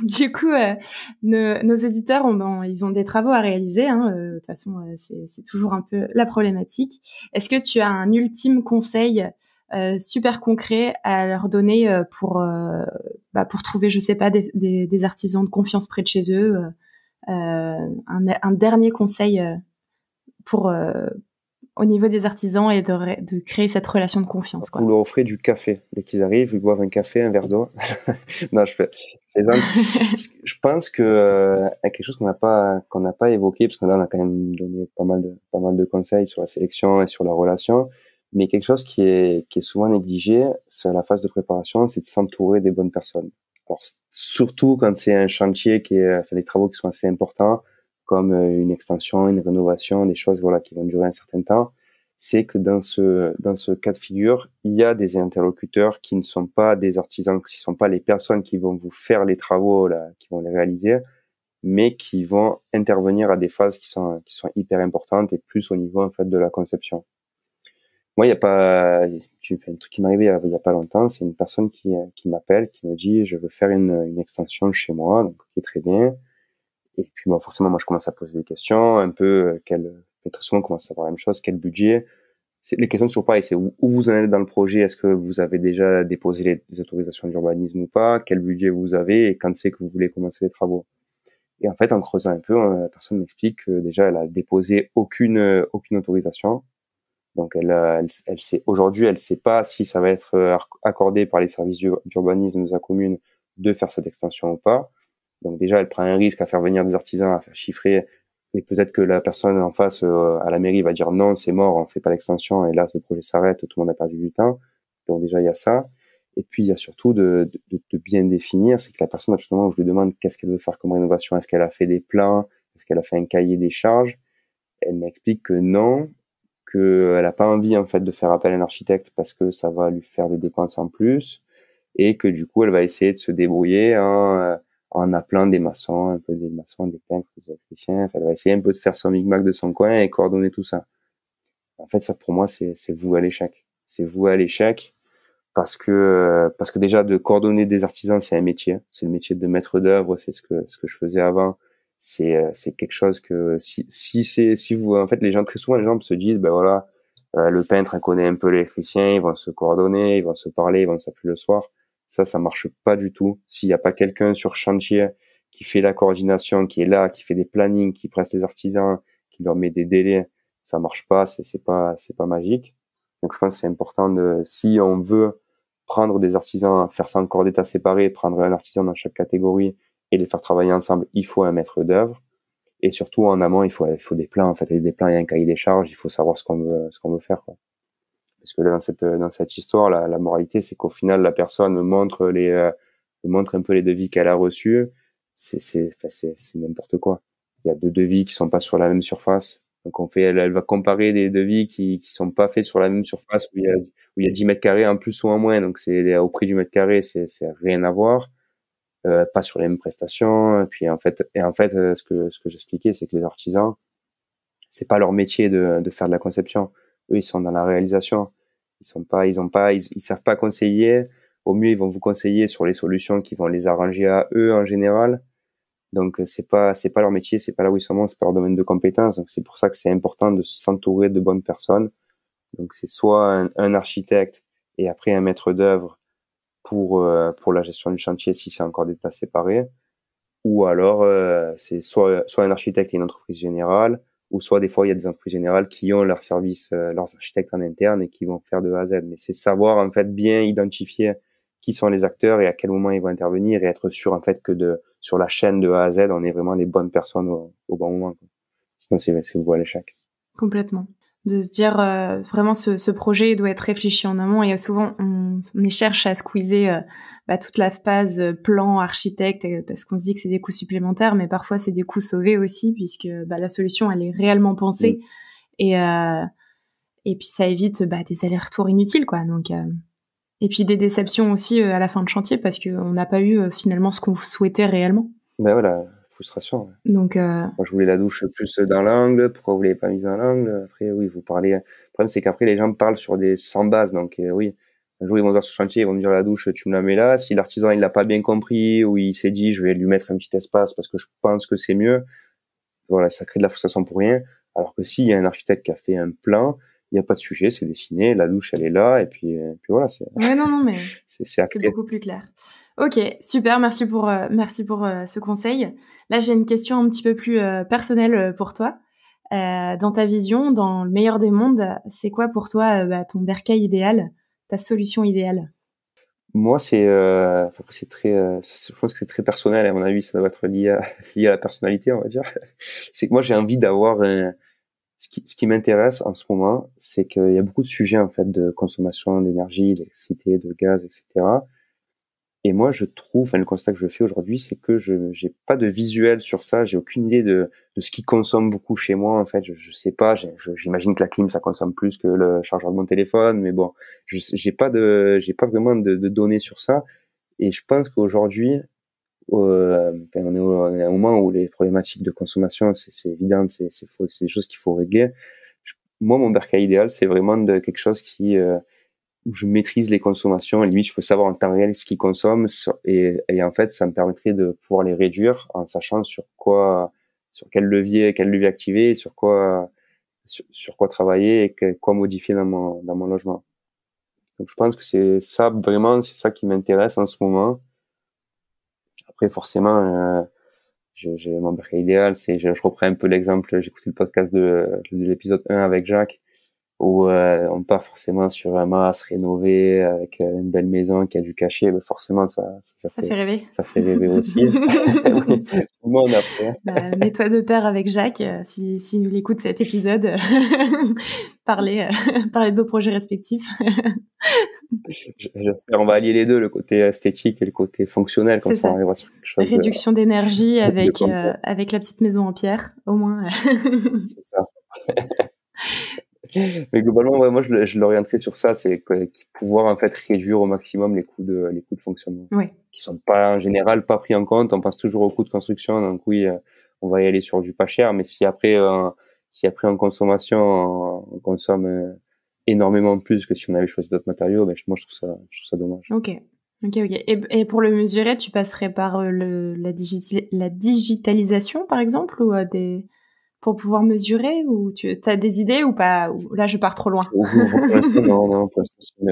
Du coup, nos auditeurs ils ont des travaux à réaliser. Hein, de toute façon, c'est toujours un peu la problématique. Est-ce que tu as un ultime conseil super concret à leur donner pour trouver, je sais pas, des artisans de confiance près de chez eux, un dernier conseil pour au niveau des artisans et de créer cette relation de confiance, Vous quoi. leur offrez du café. Dès qu'ils arrivent, ils boivent un café, un verre d'eau. Non, je pense que quelque chose qu'on n'a pas évoqué, parce que là on a quand même donné pas mal de conseils sur la sélection et sur la relation, mais quelque chose qui est souvent négligé sur la phase de préparation, c'est de s'entourer des bonnes personnes. Alors surtout quand c'est un chantier enfin, des travaux qui sont assez importants, comme une extension, une rénovation, des choses voilà qui vont durer un certain temps. C'est que dans ce cas de figure, il y a des interlocuteurs qui ne sont pas des artisans, qui ne sont pas les personnes qui vont vous faire les travaux là, qui vont les réaliser, mais qui vont intervenir à des phases qui sont hyper importantes et plus au niveau en fait de la conception. Moi, il y a pas, tu fais un truc qui m'est arrivé il y a pas longtemps, c'est une personne qui m'appelle, qui me dit je veux faire une extension chez moi, donc ok, très bien. Et puis moi forcément moi je commence à poser des questions, un peu très souvent on commence à savoir la même chose, quel budget. Les questions sont toujours pareilles, c'est où vous en êtes dans le projet, est-ce que vous avez déjà déposé les autorisations d'urbanisme ou pas, quel budget vous avez et quand c'est que vous voulez commencer les travaux. Et en fait, en creusant un peu, la personne m'explique que déjà elle a déposé aucune autorisation. Donc elle sait aujourd'hui, elle sait pas si ça va être accordé par les services d'urbanisme de sa commune de faire cette extension ou pas. Donc déjà, elle prend un risque à faire venir des artisans, à faire chiffrer, et peut-être que la personne en face à la mairie va dire non, c'est mort, on fait pas l'extension, et là, ce projet s'arrête, tout le monde a perdu du temps. Donc déjà, il y a ça. Et puis, il y a surtout de bien définir, c'est que la personne, absolument, où je lui demande qu'est-ce qu'elle veut faire comme rénovation, est-ce qu'elle a fait des plans, est-ce qu'elle a fait un cahier des charges, elle m'explique que non, qu'elle a pas envie, en fait, de faire appel à un architecte parce que ça va lui faire des dépenses en plus, et que du coup, elle va essayer de se débrouiller en appelant des maçons, un peu des maçons, des peintres, des électriciens. Enfin, elle va essayer un peu de faire son micmac de son coin et coordonner tout ça. En fait, ça pour moi, c'est voué à l'échec. C'est voué à l'échec parce que déjà de coordonner des artisans, c'est un métier. C'est le métier de maître d'œuvre. C'est ce que je faisais avant. C'est quelque chose que si vous en fait les gens très souvent les gens se disent ben voilà le peintre connaît un peu l'électricien, ils vont se coordonner, ils vont se parler, ils vont s'appeler le soir. Ça marche pas du tout. S'il n'y a pas quelqu'un sur chantier qui fait la coordination, qui est là, qui fait des plannings, qui presse les artisans, qui leur met des délais, ça marche pas. C'est pas magique. Donc je pense que c'est important si on veut prendre des artisans, faire ça en corps d'état séparé, prendre un artisan dans chaque catégorie et les faire travailler ensemble, il faut un maître d'œuvre. Et surtout en amont, il faut des plans. En fait, il des plans, il y a un cahier des charges. Il faut savoir ce qu'on veut faire, quoi. Parce que là, dans cette histoire, la moralité, c'est qu'au final, la personne me montre un peu les devis qu'elle a reçus. C'est n'importe quoi. Il y a deux devis qui sont pas sur la même surface. Donc elle va comparer des devis qui sont pas faits sur la même surface où il y a 10 mètres carrés en plus ou en moins. Donc c'est au prix du mètre carré, c'est rien à voir. Pas sur les mêmes prestations. Et puis en fait, ce que j'expliquais, c'est que les artisans, c'est pas leur métier de faire de la conception. Eux, ils sont dans la réalisation. Ils savent pas conseiller. Au mieux, ils vont vous conseiller sur les solutions qui vont les arranger à eux en général. Donc c'est pas leur métier, c'est pas là où ils sont bons, c'est pas leur domaine de compétence. Donc c'est pour ça que c'est important de s'entourer de bonnes personnes. Donc c'est soit un architecte et après un maître d'œuvre pour la gestion du chantier si c'est encore d'état séparé, ou alors c'est soit un architecte et une entreprise générale, ou soit des fois il y a des entreprises générales qui ont leurs services, leurs architectes en interne et qui vont faire de A à Z. Mais c'est savoir en fait bien identifier qui sont les acteurs et à quel moment ils vont intervenir et être sûr en fait que sur la chaîne de A à Z, on est vraiment les bonnes personnes au bon moment, quoi. Sinon c'est voué à l'échec. Complètement. De se dire vraiment ce projet doit être réfléchi en amont et souvent on cherche à squeezer toute la phase plan architecte parce qu'on se dit que c'est des coûts supplémentaires, mais parfois c'est des coûts sauvés aussi puisque la solution elle est réellement pensée et puis ça évite des allers-retours inutiles quoi. Donc et puis des déceptions aussi à la fin de chantier parce que on n'a pas eu finalement ce qu'on souhaitait réellement. Ben voilà, frustration. Ouais. Donc moi je voulais la douche plus dans l'angle, pourquoi vous l'avez pas mise dans l'angle? Après oui, vous parlez. Le problème c'est qu'après les gens parlent sans base, donc oui. Un jour ils vont voir ce chantier, ils vont me dire la douche, tu me la mets là. Si l'artisan il l'a pas bien compris ou il s'est dit je vais lui mettre un petit espace parce que je pense que c'est mieux, voilà, ça crée de la frustration pour rien. Alors que s'il y a un architecte qui a fait un plan, il n'y a pas de sujet, c'est dessiné, la douche elle est là et puis voilà, c'est. Ouais non mais c'est acté. C'est beaucoup plus clair. Ok, super, merci pour ce conseil. Là, j'ai une question un petit peu plus personnelle pour toi. Dans ta vision, dans le meilleur des mondes, c'est quoi pour toi ton bercail idéal, ta solution idéale? Moi, c'est très, je pense que c'est très personnel. À mon avis, ça doit être lié à la personnalité, on va dire. C'est que moi, j'ai envie d'avoir ce qui m'intéresse en ce moment, c'est qu'il y a beaucoup de sujets en fait de consommation d'énergie, d'électricité, de gaz, etc. Et moi, je trouve, enfin, le constat que je fais aujourd'hui, c'est que j'ai pas de visuel sur ça. J'ai aucune idée de ce qui consomme beaucoup chez moi. En fait, je sais pas. J'imagine que la clim, ça consomme plus que le chargeur de mon téléphone, mais bon, j'ai pas vraiment de données sur ça. Et je pense qu'aujourd'hui, on est à un moment où les problématiques de consommation, c'est évident, c'est des choses qu'il faut régler. Moi, mon bercail idéal, c'est vraiment quelque chose où je maîtrise les consommations. À la limite, je peux savoir en temps réel ce qu'ils consomment et en fait, ça me permettrait de pouvoir les réduire en sachant sur quel levier activer, sur quoi travailler et quoi modifier dans mon logement. Donc, je pense que c'est ça qui m'intéresse en ce moment. Après, forcément, j'ai mon bercail idéal, je reprends un peu l'exemple, j'ai écouté le podcast de l'épisode 1 avec Jacques, où on part forcément sur un mas rénové avec une belle maison qui a du cachet, mais forcément ça fait rêver. Ça fait rêver aussi. Tout le monde après. Mets-toi de pair avec Jacques si nous l'écoute cet épisode. parler de vos projets respectifs. J'espère on va allier les deux, le côté esthétique et le côté fonctionnel, comme ça on arrivera sur quelque chose. Réduction d'énergie avec la petite maison en pierre, au moins. C'est ça. Mais globalement, ouais, moi je l'orienterais sur ça, c'est pouvoir en fait réduire au maximum les coûts de fonctionnement, qui sont pas en général pas pris en compte. On pense toujours aux coûts de construction, donc oui, on va y aller sur du pas cher, mais si après en consommation on consomme énormément plus que si on avait choisi d'autres matériaux, ben moi je trouve ça dommage. Ok. Et pour le mesurer, tu passerais par la digitalisation par exemple ou pour pouvoir mesurer, ou tu as des idées ou pas? Ou là je pars trop loin. Pour l'instant, non, pour l'instant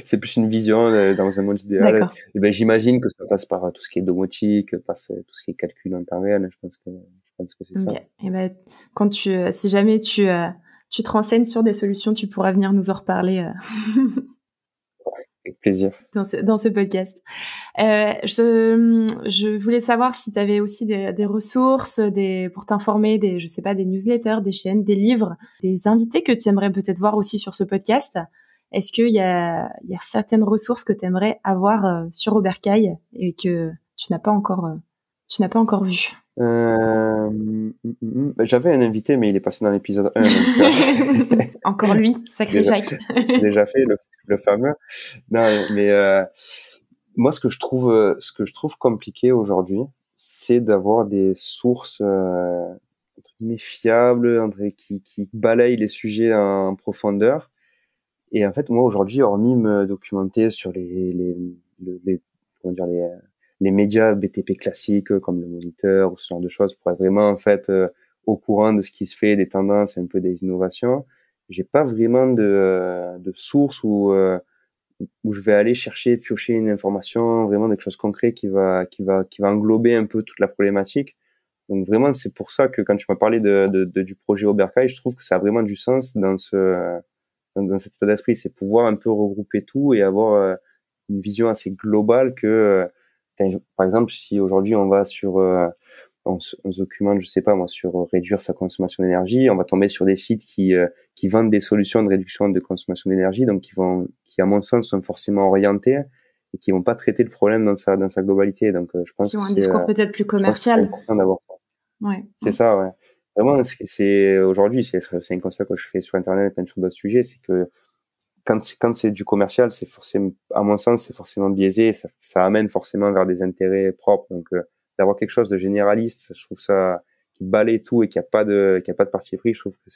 c'est plus une vision dans un monde idéal. D'accord. Et ben j'imagine que ça passe par tout ce qui est domotique, par tout ce qui est calcul en temps réel. Je pense que c'est ça. Et ben si jamais tu te renseignes sur des solutions, tu pourras venir nous en reparler. Avec plaisir. Dans ce podcast. Je voulais savoir si tu avais aussi des ressources, pour t'informer, je sais pas, des newsletters, des chaînes, des livres, des invités que tu aimerais peut-être voir aussi sur ce podcast. Est-ce qu'il y a certaines ressources que tu aimerais avoir sur Aubercaille et que tu n'as pas encore vu? J'avais un invité, mais il est passé dans l'épisode 1. Encore lui, sacré Jacques. C'est déjà fait, le fameux. Non, mais moi, ce que je trouve compliqué aujourd'hui, c'est d'avoir des sources entre guillemets fiables, qui balayent les sujets en profondeur. Et en fait, moi aujourd'hui, hormis me documenter sur les médias BTP classiques comme le Moniteur ou ce genre de choses, pour être vraiment en fait au courant de ce qui se fait, des tendances, un peu des innovations, j'ai pas vraiment de sources où je vais aller chercher, piocher une information, vraiment quelque chose de concret qui va englober un peu toute la problématique. Donc vraiment, c'est pour ça que quand tu m'as parlé du projet Oberkai, je trouve que ça a vraiment du sens dans cet état d'esprit. C'est pouvoir un peu regrouper tout et avoir une vision assez globale que, par exemple, si aujourd'hui on va sur on se documente, je sais pas moi, sur réduire sa consommation d'énergie, on va tomber sur des sites qui vendent des solutions de réduction de consommation d'énergie, donc qui à mon sens sont forcément orientés et qui vont pas traiter le problème dans sa globalité. Donc je pense Qui ont que un discours peut-être plus c'est commercial. important d'avoir ça. Ouais. C'est ça, ouais. Vraiment, c'est aujourd'hui, c'est un constat que je fais sur Internet et même sur d'autres sujets, c'est que quand c'est du commercial, c'est forcément, à mon sens, c'est forcément biaisé, ça amène forcément vers des intérêts propres. Donc, d'avoir quelque chose de généraliste, je trouve ça, qui balaye tout et qui a pas de parti pris, je trouve que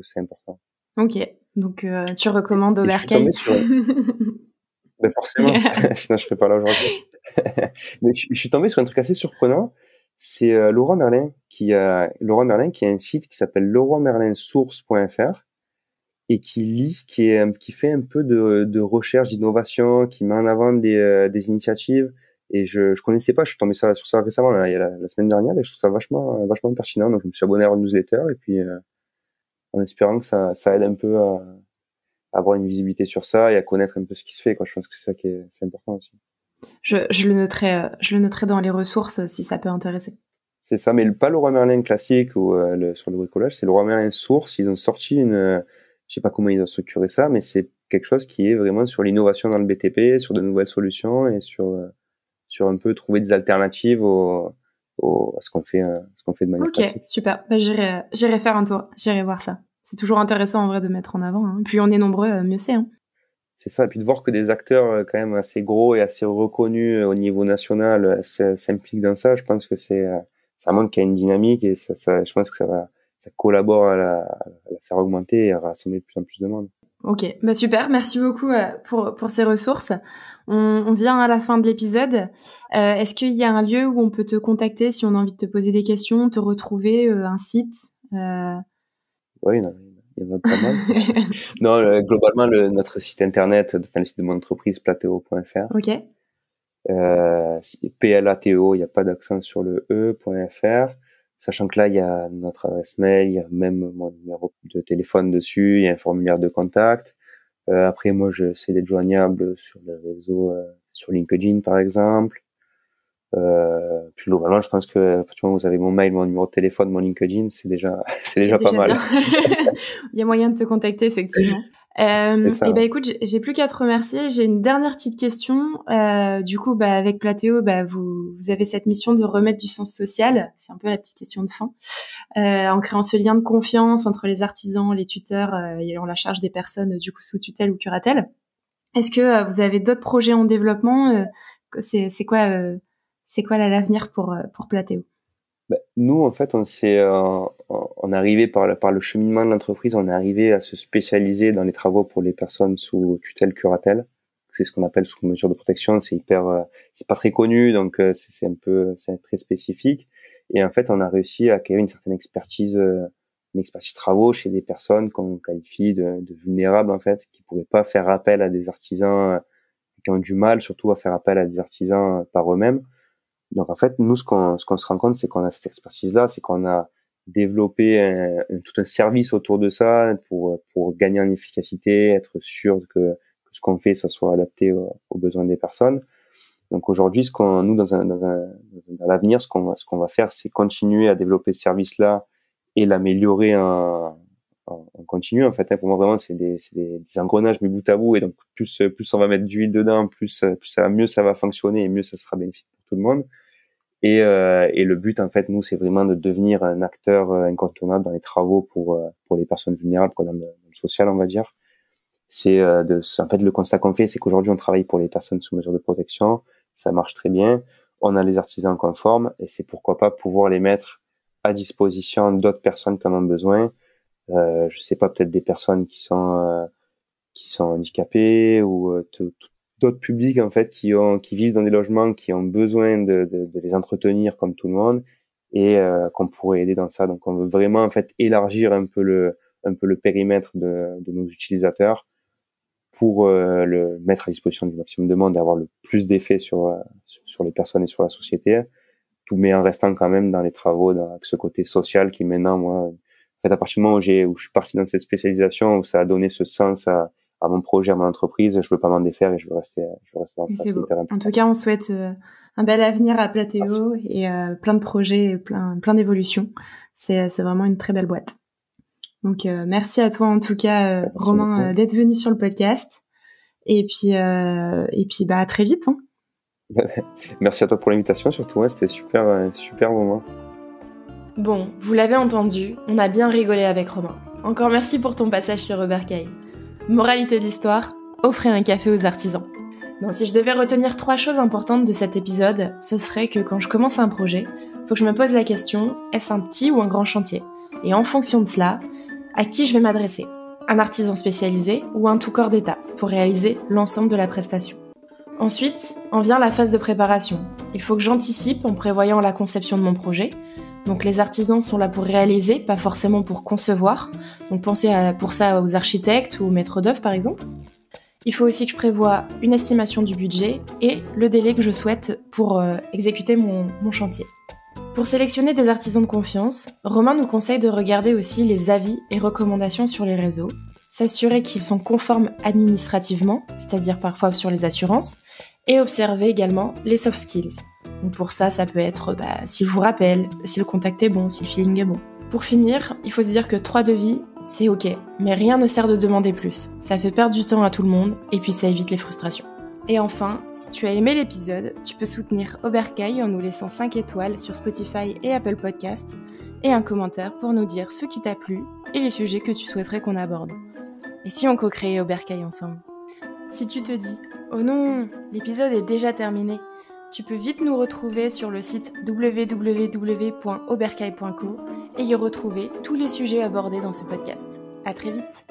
c'est important. Ok. Donc, tu recommandes Et je suis tombé Overkay. sur, ben forcément, sinon je serais pas là aujourd'hui. Mais je suis tombé sur un truc assez surprenant. C'est Laurent Merlin qui a un site qui s'appelle leroymerlinsource.fr et qui fait un peu de recherche, d'innovation, qui met en avant des initiatives. Et je connaissais pas, je suis tombé sur ça récemment, là, il y a la semaine dernière, et je trouve ça vachement pertinent. Donc je me suis abonné à leur newsletter et puis en espérant que ça aide un peu à avoir une visibilité sur ça et à connaître un peu ce qui se fait, quoi. Je pense que c'est ça c'est important aussi. Je le noterai dans les ressources si ça peut intéresser. C'est ça, mais pas le Leroy Merlin classique ou sur le bricolage, c'est le Leroy Merlin Source. Ils ont sorti je sais pas comment ils ont structuré ça, mais c'est quelque chose qui est vraiment sur l'innovation dans le BTP, sur de nouvelles solutions et sur un peu trouver des alternatives à ce qu'on fait de manière classique. Ok, super. Bah, j'irai faire un tour. J'irai voir ça. C'est toujours intéressant en vrai de mettre en avant. Hein. Plus on est nombreux, mieux c'est. Hein. C'est ça, et puis de voir que des acteurs quand même assez gros et assez reconnus au niveau national s'impliquent dans ça, je pense que ça montre qu'il y a une dynamique et je pense que ça collabore à la faire augmenter et à rassembler de plus en plus de monde. Ok, bah super, merci beaucoup pour ces ressources. On vient à la fin de l'épisode. Est-ce qu'il y a un lieu où on peut te contacter si on a envie de te poser des questions, te retrouver, un site Oui, il y en a pas mal. Non, globalement, notre site internet, enfin, le site de mon entreprise, plateo.fr. Ok, PLATO, il n'y a pas d'accent sur le E.fr. Sachant que là, il y a notre adresse mail, il y a même mon numéro de téléphone dessus, il y a un formulaire de contact. Après, moi, j'essaie d'être joignable sur les réseaux, sur LinkedIn, par exemple. Puis globalement, je pense que à partir du moment où vous avez mon mail, mon numéro de téléphone, mon LinkedIn, c'est déjà pas mal. bien. Il y a moyen de te contacter, effectivement. C'est ça. Et bah écoute, j'ai plus qu'à te remercier. J'ai une dernière petite question. Du coup, bah avec Platéo, bah vous avez cette mission de remettre du sens social. C'est un peu la petite question de fin. En créant ce lien de confiance entre les artisans, les tuteurs et en la charge des personnes du coup sous tutelle ou curatelle. Est-ce que vous avez d'autres projets en développement c'est quoi l'avenir pour Platéo? Bah, nous, en fait, on est arrivé par le cheminement de l'entreprise, on est arrivé à se spécialiser dans les travaux pour les personnes sous tutelle curatelle. C'est ce qu'on appelle sous mesure de protection. C'est pas très connu, donc c'est très spécifique. Et en fait, on a réussi à acquérir une certaine expertise travaux chez des personnes qu'on qualifie de vulnérables, en fait, qui pourraient pas faire appel à des artisans, qui ont du mal, surtout à faire appel à des artisans par eux-mêmes. Donc en fait, nous, ce qu'on se rend compte, c'est qu'on a cette expertise-là, c'est qu'on a développé tout un service autour de ça pour gagner en efficacité, être sûr que ce qu'on fait, ça soit adapté aux besoins des personnes. Donc aujourd'hui, nous, dans l'avenir, ce qu'on va faire, c'est continuer à développer ce service-là et l'améliorer en continu. En fait, hein, pour moi, vraiment, c'est des engrenages mis bout à bout. Et donc, plus on va mettre d'huile dedans, mieux ça va fonctionner et mieux ça sera bénéfique pour tout le monde. Et le but, en fait, nous, c'est vraiment de devenir un acteur incontournable dans les travaux pour les personnes vulnérables, quoi, dans le social, on va dire. En fait, le constat qu'on fait, c'est qu'aujourd'hui, on travaille pour les personnes sous mesure de protection. Ça marche très bien. On a les artisans conformes et c'est pourquoi pas pouvoir les mettre à disposition d'autres personnes qui en ont besoin. Je sais pas, peut-être des personnes qui sont handicapées ou d'autres publics en fait qui vivent dans des logements qui ont besoin de les entretenir comme tout le monde et qu'on pourrait aider dans ça. Donc on veut vraiment en fait élargir un peu le périmètre de nos utilisateurs pour le mettre à disposition du maximum de monde et avoir le plus d'effet sur les personnes et sur la société, tout mais en restant quand même dans les travaux, avec ce côté social qui maintenant, moi, en fait, à partir du moment où je suis parti dans cette spécialisation, où ça a donné ce sens à mon projet, à mon entreprise, je veux pas m'en défaire et je veux rester dans ça. C'est hyper important. En tout cas, on souhaite un bel avenir à Platéo et plein de projets, et plein d'évolutions. C'est vraiment une très belle boîte. Donc merci à toi en tout cas, Romain, d'être venu sur le podcast. Et puis à très vite. Hein. Merci à toi pour l'invitation, surtout, c'était super moment. Bon, vous l'avez entendu, on a bien rigolé avec Romain. Encore merci pour ton passage sur Ubercaille. Moralité de l'histoire, offrez un café aux artisans. Non, si je devais retenir 3 choses importantes de cet épisode, ce serait que quand je commence un projet, faut que je me pose la question, est-ce un petit ou un grand chantier ? Et en fonction de cela, à qui je vais m'adresser ? Un artisan spécialisé ou un tout corps d'État pour réaliser l'ensemble de la prestation. Ensuite, en vient la phase de préparation. Il faut que j'anticipe en prévoyant la conception de mon projet. Donc les artisans sont là pour réaliser, pas forcément pour concevoir. Donc pensez pour ça aux architectes ou aux maîtres d'œuvre par exemple. Il faut aussi que je prévoie une estimation du budget et le délai que je souhaite pour exécuter mon chantier. Pour sélectionner des artisans de confiance, Romain nous conseille de regarder aussi les avis et recommandations sur les réseaux, s'assurer qu'ils sont conformes administrativement, c'est-à-dire parfois sur les assurances, et observer également les soft skills. Donc pour ça peut être s'il vous rappelle, si le contact est bon, si le feeling est bon. Pour finir, il faut se dire que 3 devis, c'est ok, mais rien ne sert de demander plus. Ça fait perdre du temps à tout le monde, et puis ça évite les frustrations. Et enfin, si tu as aimé l'épisode, tu peux soutenir Ubercaille en nous laissant 5 étoiles sur Spotify et Apple Podcast, et un commentaire pour nous dire ce qui t'a plu et les sujets que tu souhaiterais qu'on aborde. Et si on co-créait Ubercaille ensemble ? Si tu te dis « Oh non, l'épisode est déjà terminé », tu peux vite nous retrouver sur le site www.ubercaille.co et y retrouver tous les sujets abordés dans ce podcast. À très vite.